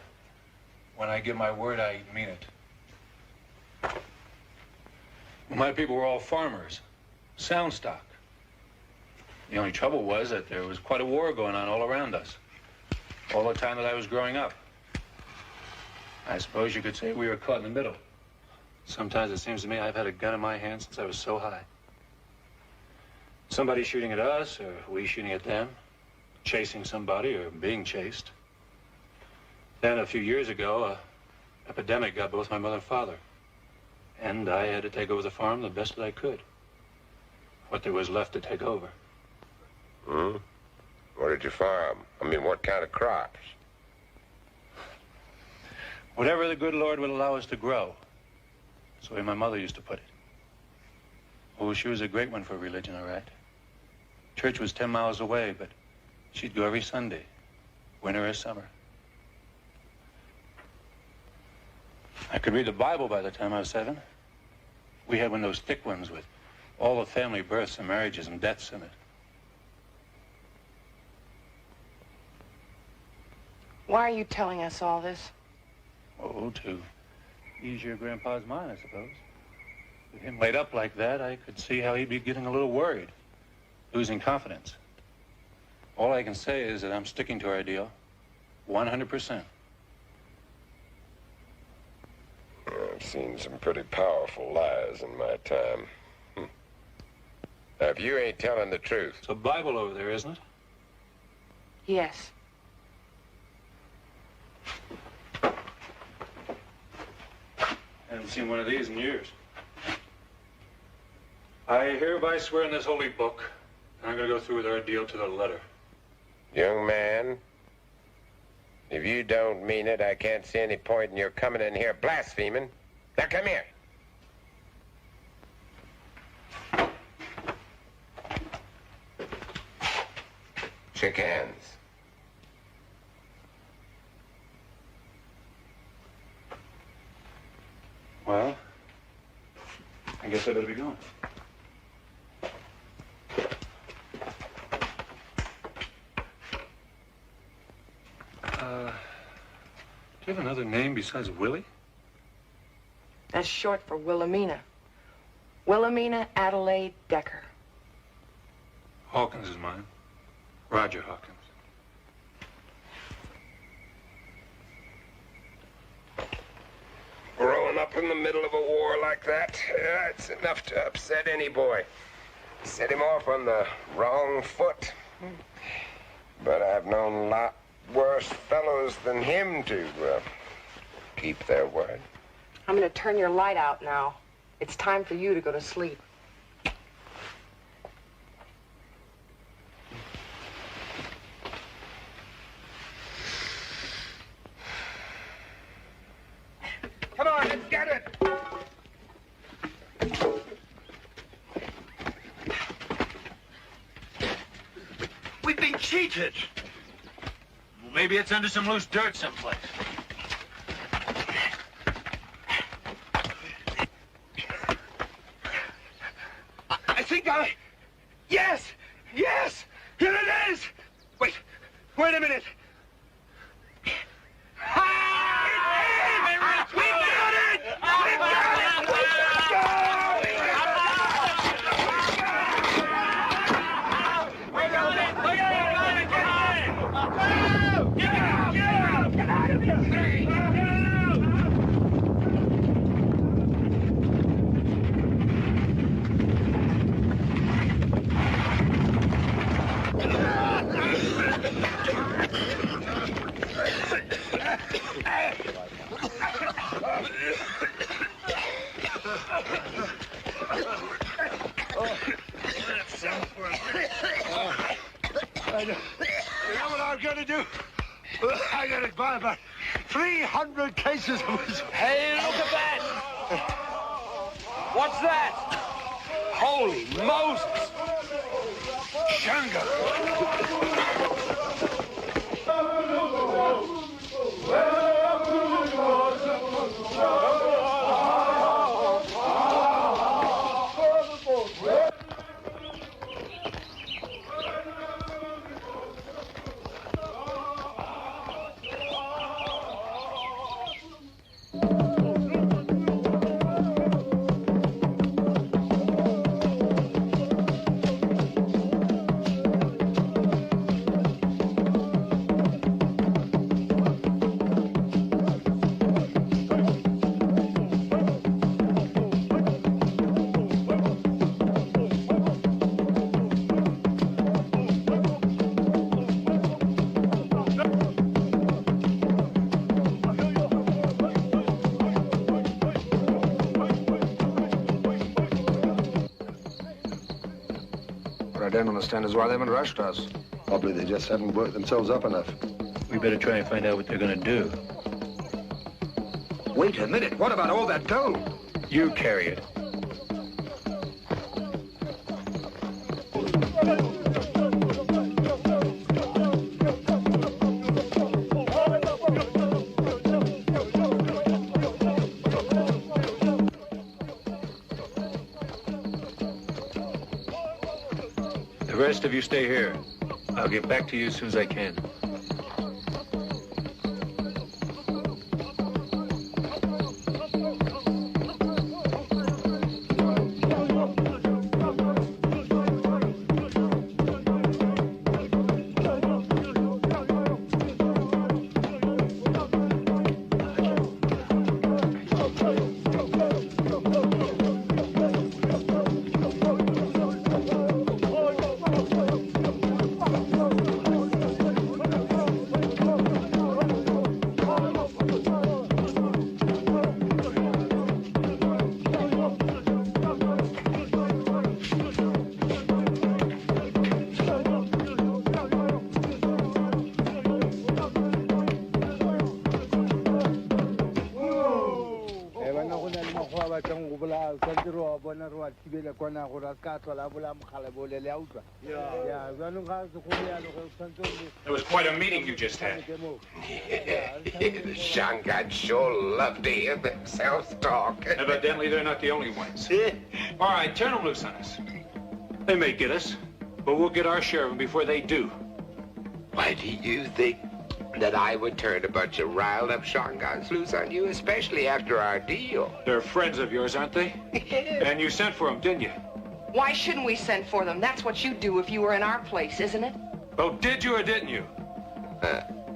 when I give my word, I mean it. My people were all farmers. Sound stock. The only trouble was that there was quite a war going on all around us. All the time that I was growing up. I suppose you could say we were caught in the middle. Sometimes it seems to me I've had a gun in my hand since I was so high. Somebody shooting at us, or we shooting at them. Chasing somebody, or being chased. Then a few years ago, an epidemic got both my mother and father. And I had to take over the farm the best that I could. What there was left to take over. Hmm? What did you farm? I mean, what kind of crops? Whatever the good Lord would allow us to grow. That's the way my mother used to put it. Oh, she was a great one for religion, all right. Church was 10 miles away, but she'd go every Sunday, winter or summer. I could read the Bible by the time I was 7. We had one of those thick ones with all the family births and marriages and deaths in it. Why are you telling us all this? Oh, to ease your grandpa's mind, I suppose. With him laid up like that, I could see how he'd be getting a little worried, losing confidence. All I can say is that I'm sticking to our deal 100%. I've seen some pretty powerful lies in my time. Now, if you ain't telling the truth... It's a Bible over there, isn't it? Yes. Haven't seen one of these in years. I hereby swear in this holy book, and I'm going to go through with our deal to the letter. Young man, if you don't mean it, I can't see any point in your coming in here blaspheming. Now come here. Shake hands. Well, I guess I better be going. Do you have another name besides Willie? That's short for Wilhelmina. Wilhelmina Adelaide Decker. Hawkins is mine. Roger Hawkins. Growing up in the middle of a war like that, it's enough to upset any boy. Set him off on the wrong foot. But I've known a lot worse fellows than him to keep their word. I'm going to turn your light out now. It's time for you to go to sleep. Come on, let's get it! We've been cheated. Well, maybe it's under some loose dirt someplace. Yes! Yes! Here it is! Wait a minute. You know what I'm going to do? I'm going to buy about 300 cases of whiskey. Hey, look at that! What's that? Holy Moses! Shango! What I don't understand is why they haven't rushed us. Probably they just haven't worked themselves up enough. We better try and find out what they're gonna do. Wait a minute. What about all that gold? You carry it. The rest of you stay here. I'll get back to you as soon as I can. It was quite a meeting you just had. The Shanghai sure love to hear themselves talk. Evidently, they're not the only ones. All right, turn them loose on us. They may get us, but we'll get our share of them before they do. Why do you think that I would turn a bunch of riled-up Shangans loose on you, especially after our deal? They're friends of yours, aren't they? And you sent for them, didn't you? Why shouldn't we send for them? That's what you'd do if you were in our place, isn't it? Oh, did you or didn't you?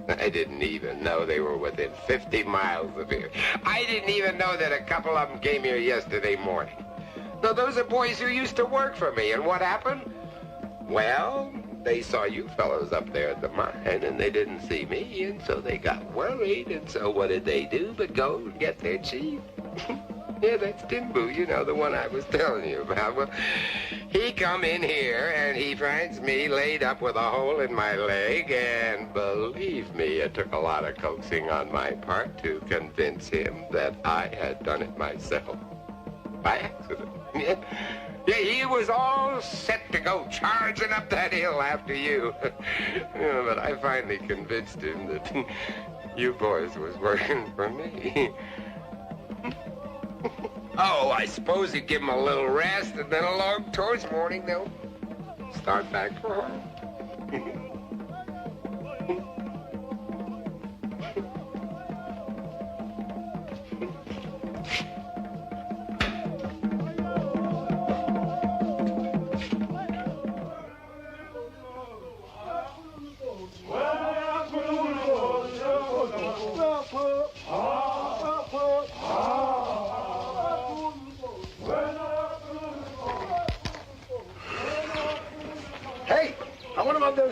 I didn't even know they were within 50 miles of here. I didn't even know that a couple of them came here yesterday morning. Now, those are boys who used to work for me, and what happened? Well, they saw you fellows up there at the mine, and they didn't see me, and so they got worried, and so what did they do but go and get their chief? Yeah, that's Timbu, you know, the one I was telling you about. Well, he come in here, and he finds me laid up with a hole in my leg, and believe me, it took a lot of coaxing on my part to convince him that I had done it myself. By accident. Yeah, he was all set to go charging up that hill after you. Yeah, but I finally convinced him that you boys was working for me. Oh, I suppose you give them a little rest, and then along towards morning they'll start back for home.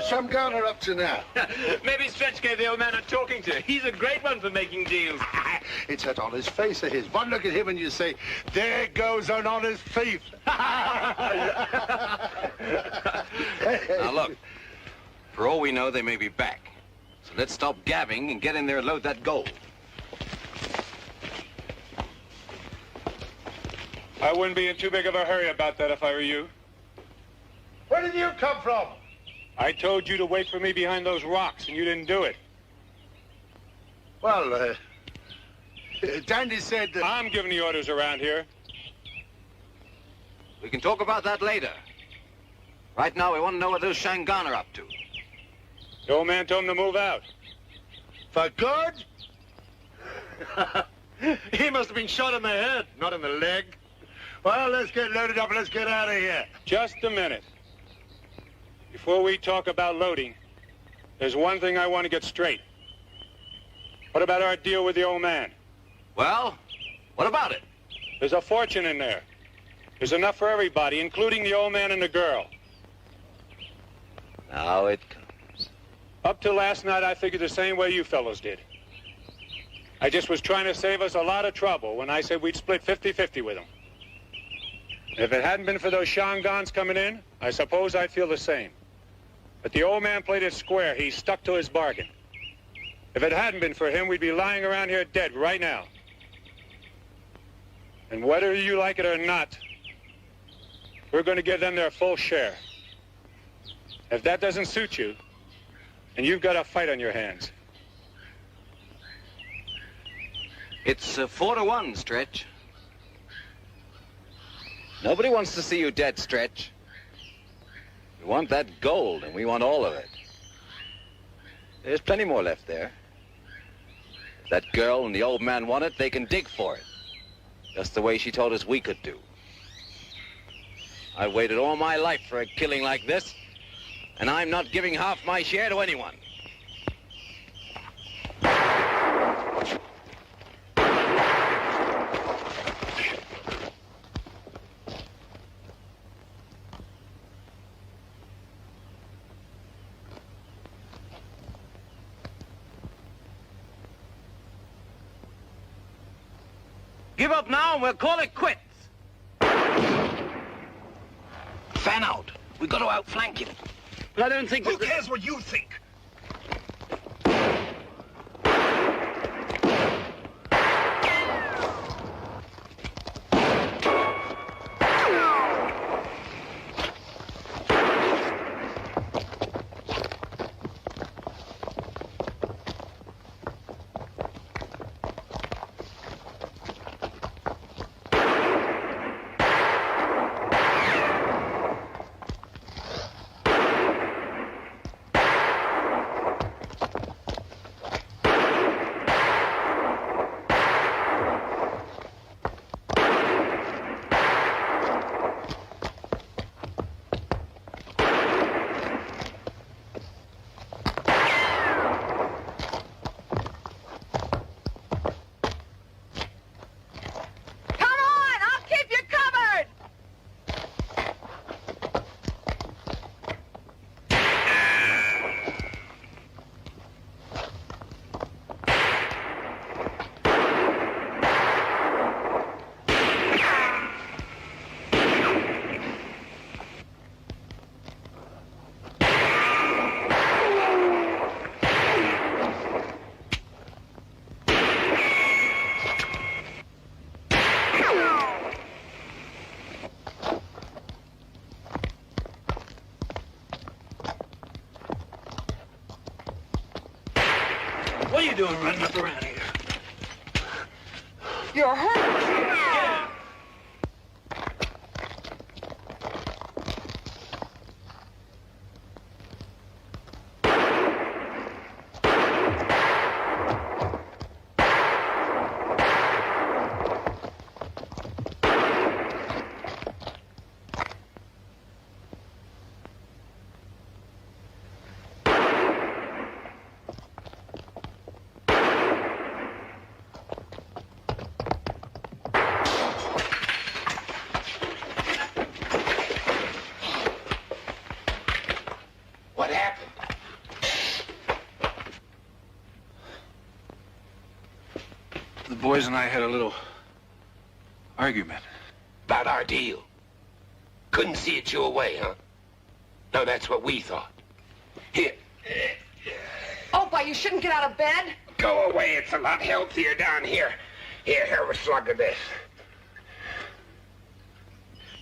Shamgan are up to now. Maybe Stretch gave the old man a talking to. He's a great one for making deals. It's that honest face of his. One look at him and you say, there goes an honest thief. Now look, for all we know, they may be back. So let's stop gabbing and get in there and load that gold. I wouldn't be in too big of a hurry about that if I were you. Where did you come from? I told you to wait for me behind those rocks, and you didn't do it. Well, Dandy said that... I'm giving the orders around here. We can talk about that later. Right now, we want to know what those Shangan are up to. The old man told him to move out. For good? He must have been shot in the head, not in the leg. Well, let's get loaded up and let's get out of here. Just a minute. Before we talk about loading, there's one thing I want to get straight. What about our deal with the old man? Well, what about it? There's a fortune in there. There's enough for everybody, including the old man and the girl. Now it comes. Up till last night, I figured the same way you fellows did. I just was trying to save us a lot of trouble when I said we'd split 50-50 with them. If it hadn't been for those Shangans coming in, I suppose I feel the same. But the old man played it square. He stuck to his bargain. If it hadn't been for him, we'd be lying around here dead right now. And whether you like it or not, we're going to give them their full share. If that doesn't suit you, then you've got a fight on your hands. It's 4-1, Stretch. Nobody wants to see you dead, Stretch. We want that gold, and we want all of it. There's plenty more left there. If that girl and the old man want it, they can dig for it. Just the way she told us we could do. I waited all my life for a killing like this, and I'm not giving half my share to anyone. Give up now and we'll call it quits. Fan out. We've got to outflank him. But I don't think... Who cares what you think? What are you doing running up around here? You're hurt. Yeah. What happened? The boys and I had a little argument. About our deal. Couldn't see it your way, huh? No, that's what we thought. Here. Opa, you shouldn't get out of bed. Go away. It's a lot healthier down here. Here, have a slug of this.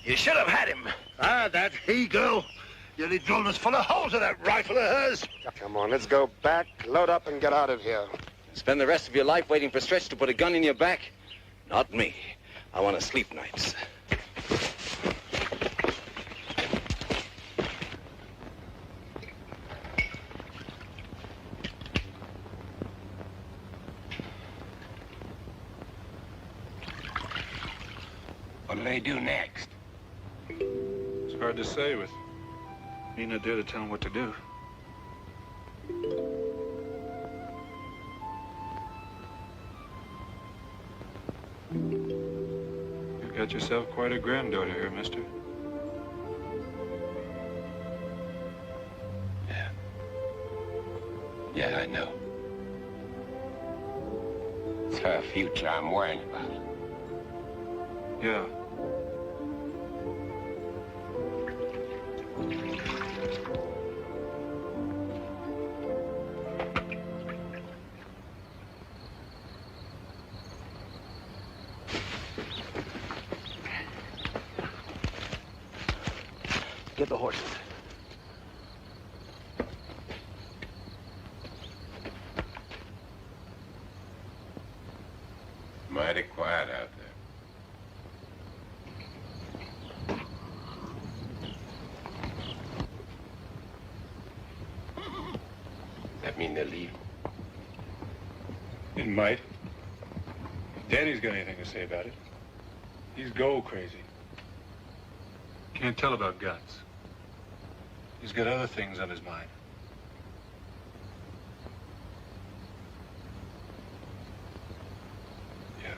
You should have had him. Ah, that he-girl. Nearly drilled us full of holes with that rifle of hers. Come on, let's go back, load up, and get out of here. Spend the rest of your life waiting for Stretch to put a gun in your back? Not me. I want to sleep nights. What'll they do next? It's hard to say with me not there to tell them what to do. You've got yourself quite a granddaughter here, mister. Yeah, I know. It's her future I'm worrying about. Yeah. Get the horses. Mighty quiet out there. That mean they're leaving? It might. Danny's got anything to say about it. He's gold crazy. Can't tell about guns. He's got other things on his mind. Yeah.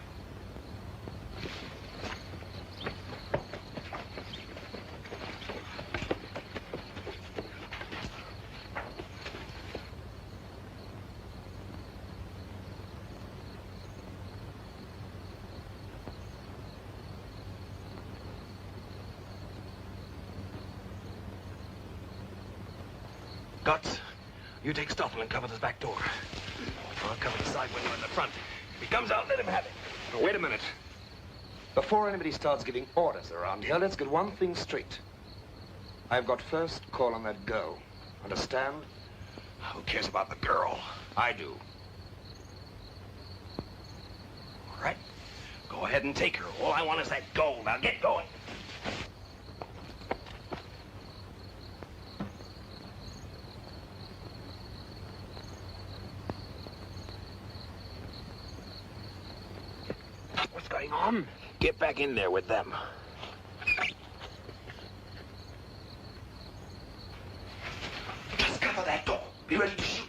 Guts, you take Stoffel and cover this back door. I'll cover the side window in the front. If he comes out, let him have it. Now, wait a minute. Before anybody starts giving orders around here, let's get one thing straight. I've got first call on that girl. Understand? Who cares about the girl? I do. All right. Go ahead and take her. All I want is that gold. Now get going. What's going on? Get back in there with them. Just cover that door. Be ready to shoot.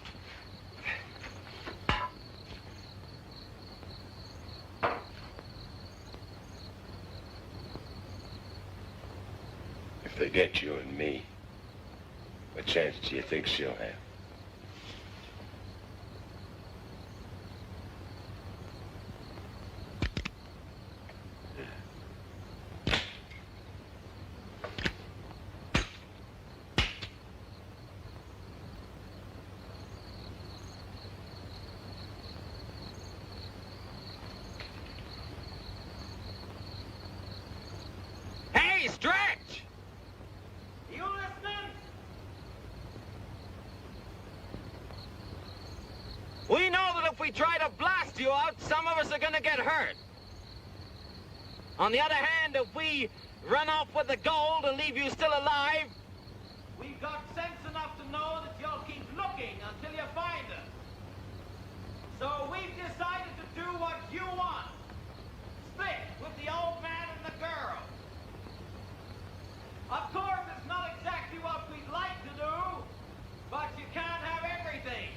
If they get you and me, what chance do you think she'll have? Hey, Stretch! You listening? We know that if we try to blast you out, some of us are gonna get hurt. On the other hand, if we run off with the gold and leave you still alive, we've got sense enough to know that you'll keep looking until you find us. So we've decided to do what you want. Split with the old man and the girl. Of course, it's not exactly what we'd like to do, but you can't have everything.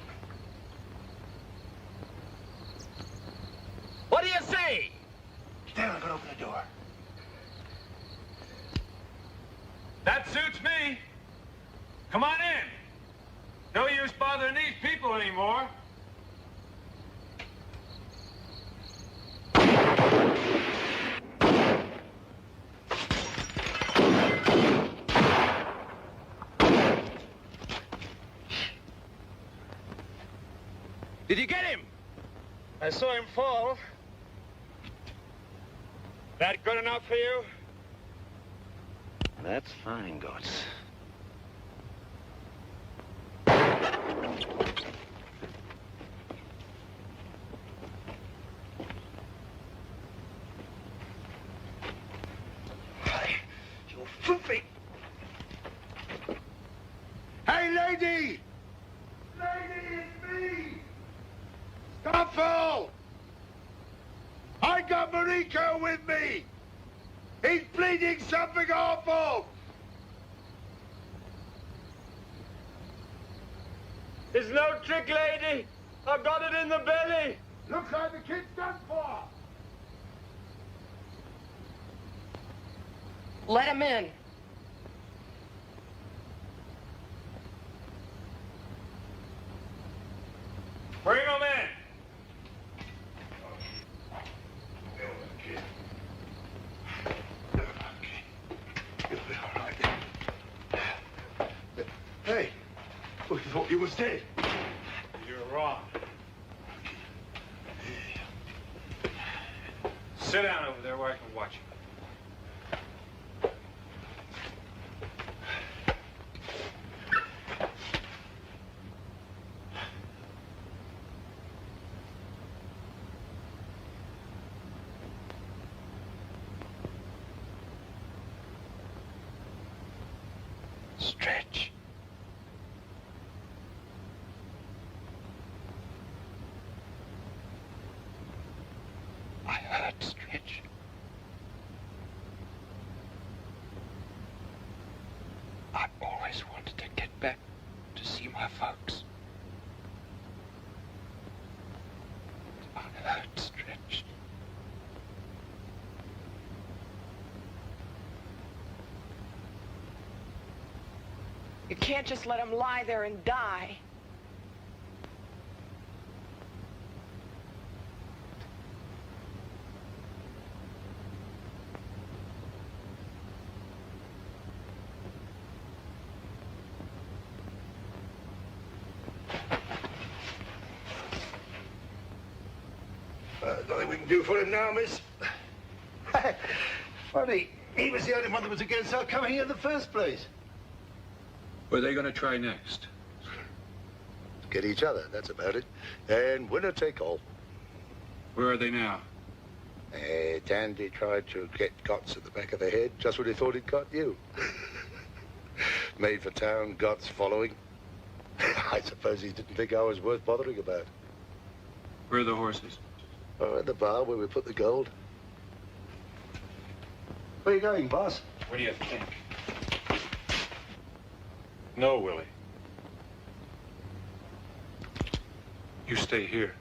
What do you say? Stay on, I'm gonna open the door. That suits me. Come on in. No use bothering these people anymore. Did you get him? I saw him fall. That good enough for you? That's fine, Guts. You filthy! Hey, lady! Lady, it's me! Stoffel! I got Mariko with me! He's bleeding something awful! It's no trick, lady. I've got it in the belly. Looks like the kid's done for! Let him in. Bring him in. Hey, we thought you was dead. You're wrong. Sit down over there where I can watch you. Stretch. I heard Stretch. I always wanted to get back to see my folks. I heard Stretch. You can't just let him lie there and die. Nothing we can do for him now, miss. Funny, he was the only one that was against our coming here in the first place. What are they going to try next? Get each other, that's about it. And winner take all. Where are they now? Dandy tried to get Gotts at the back of the head just when he thought he'd got you. Made for town, Gotts following. I suppose he didn't think I was worth bothering about. Where are the horses? Oh, at the bar where we put the gold. Where are you going, boss? What do you think? No, Willie. You stay here.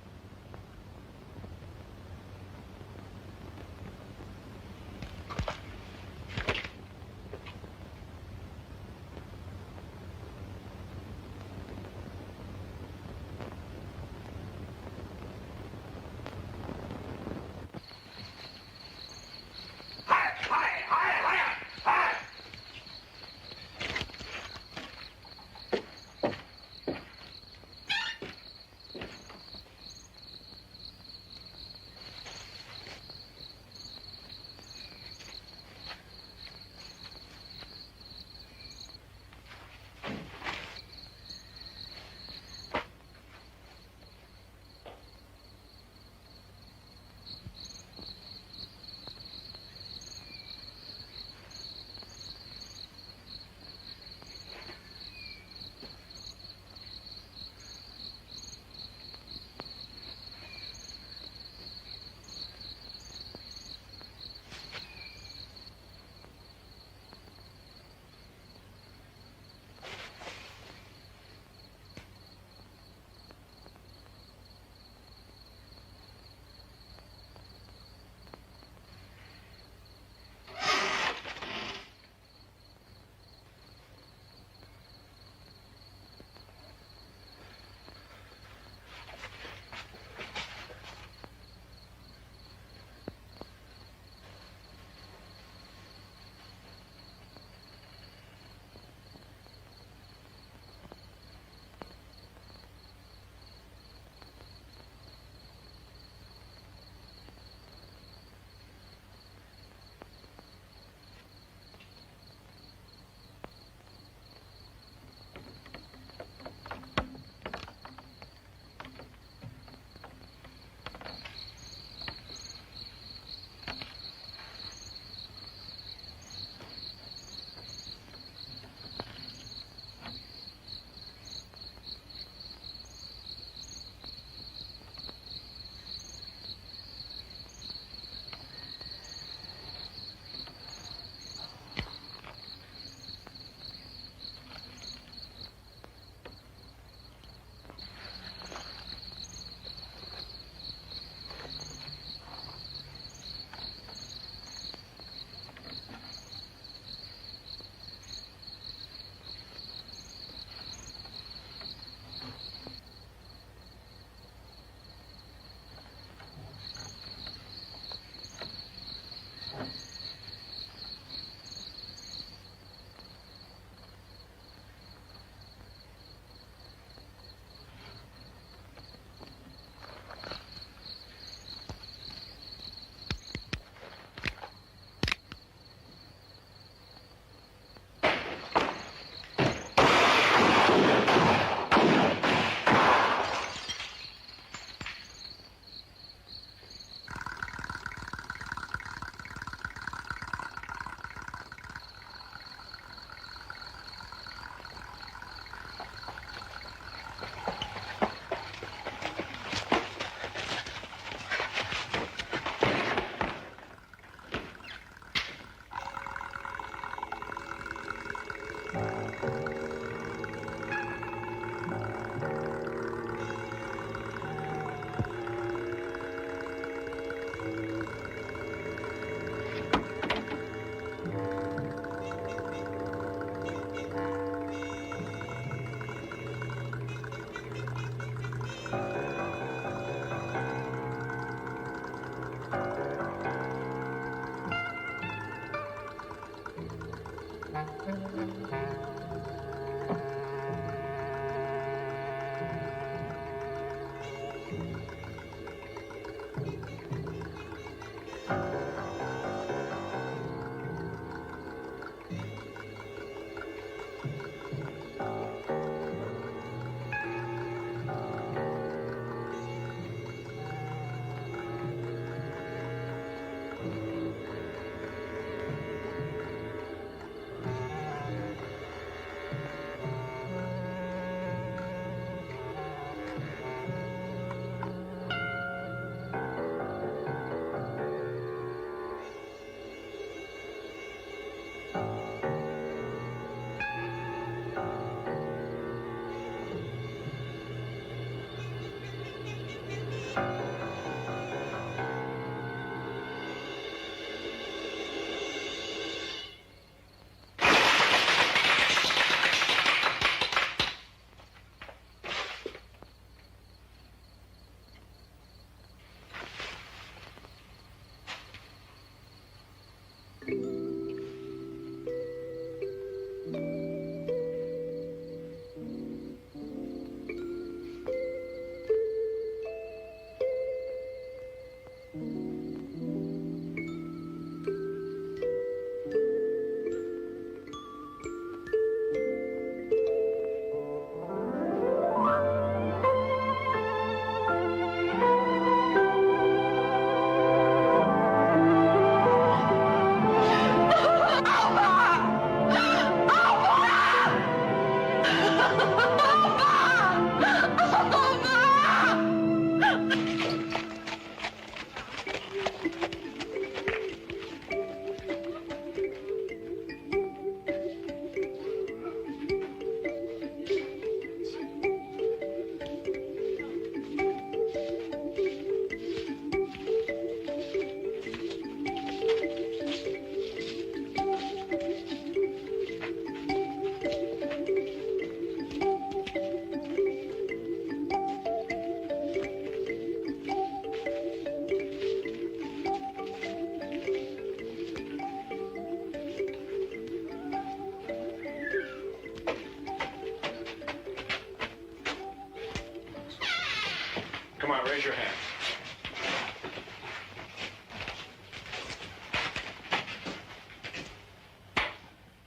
Come on, raise your hands.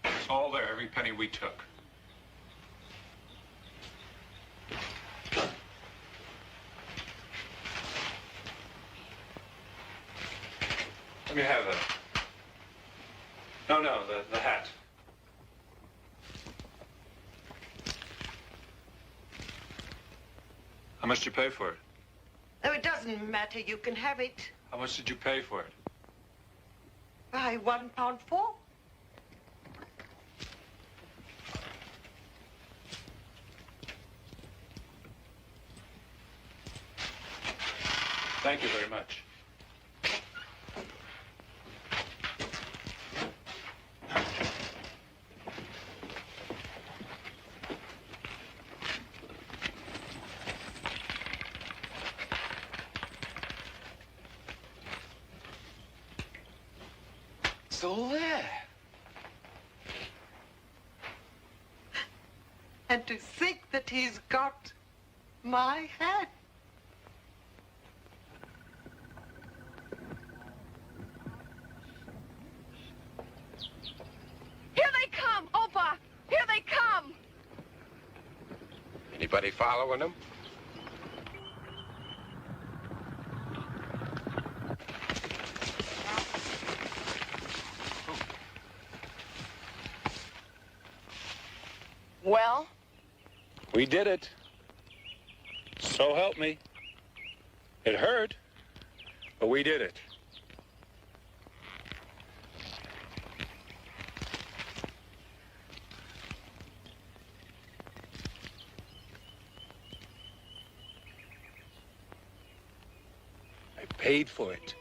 It's all there, every penny we took. Let me have that. No, the hat. How much did you pay for it? Oh, it doesn't matter. You can have it. How much did you pay for it? Why, £1.4. Thank you very much. It's all there. And to think that he's got my hat. Here they come, Opa! Here they come! Anybody following them? Well? We did it. So help me. It hurt, but we did it. paid for it.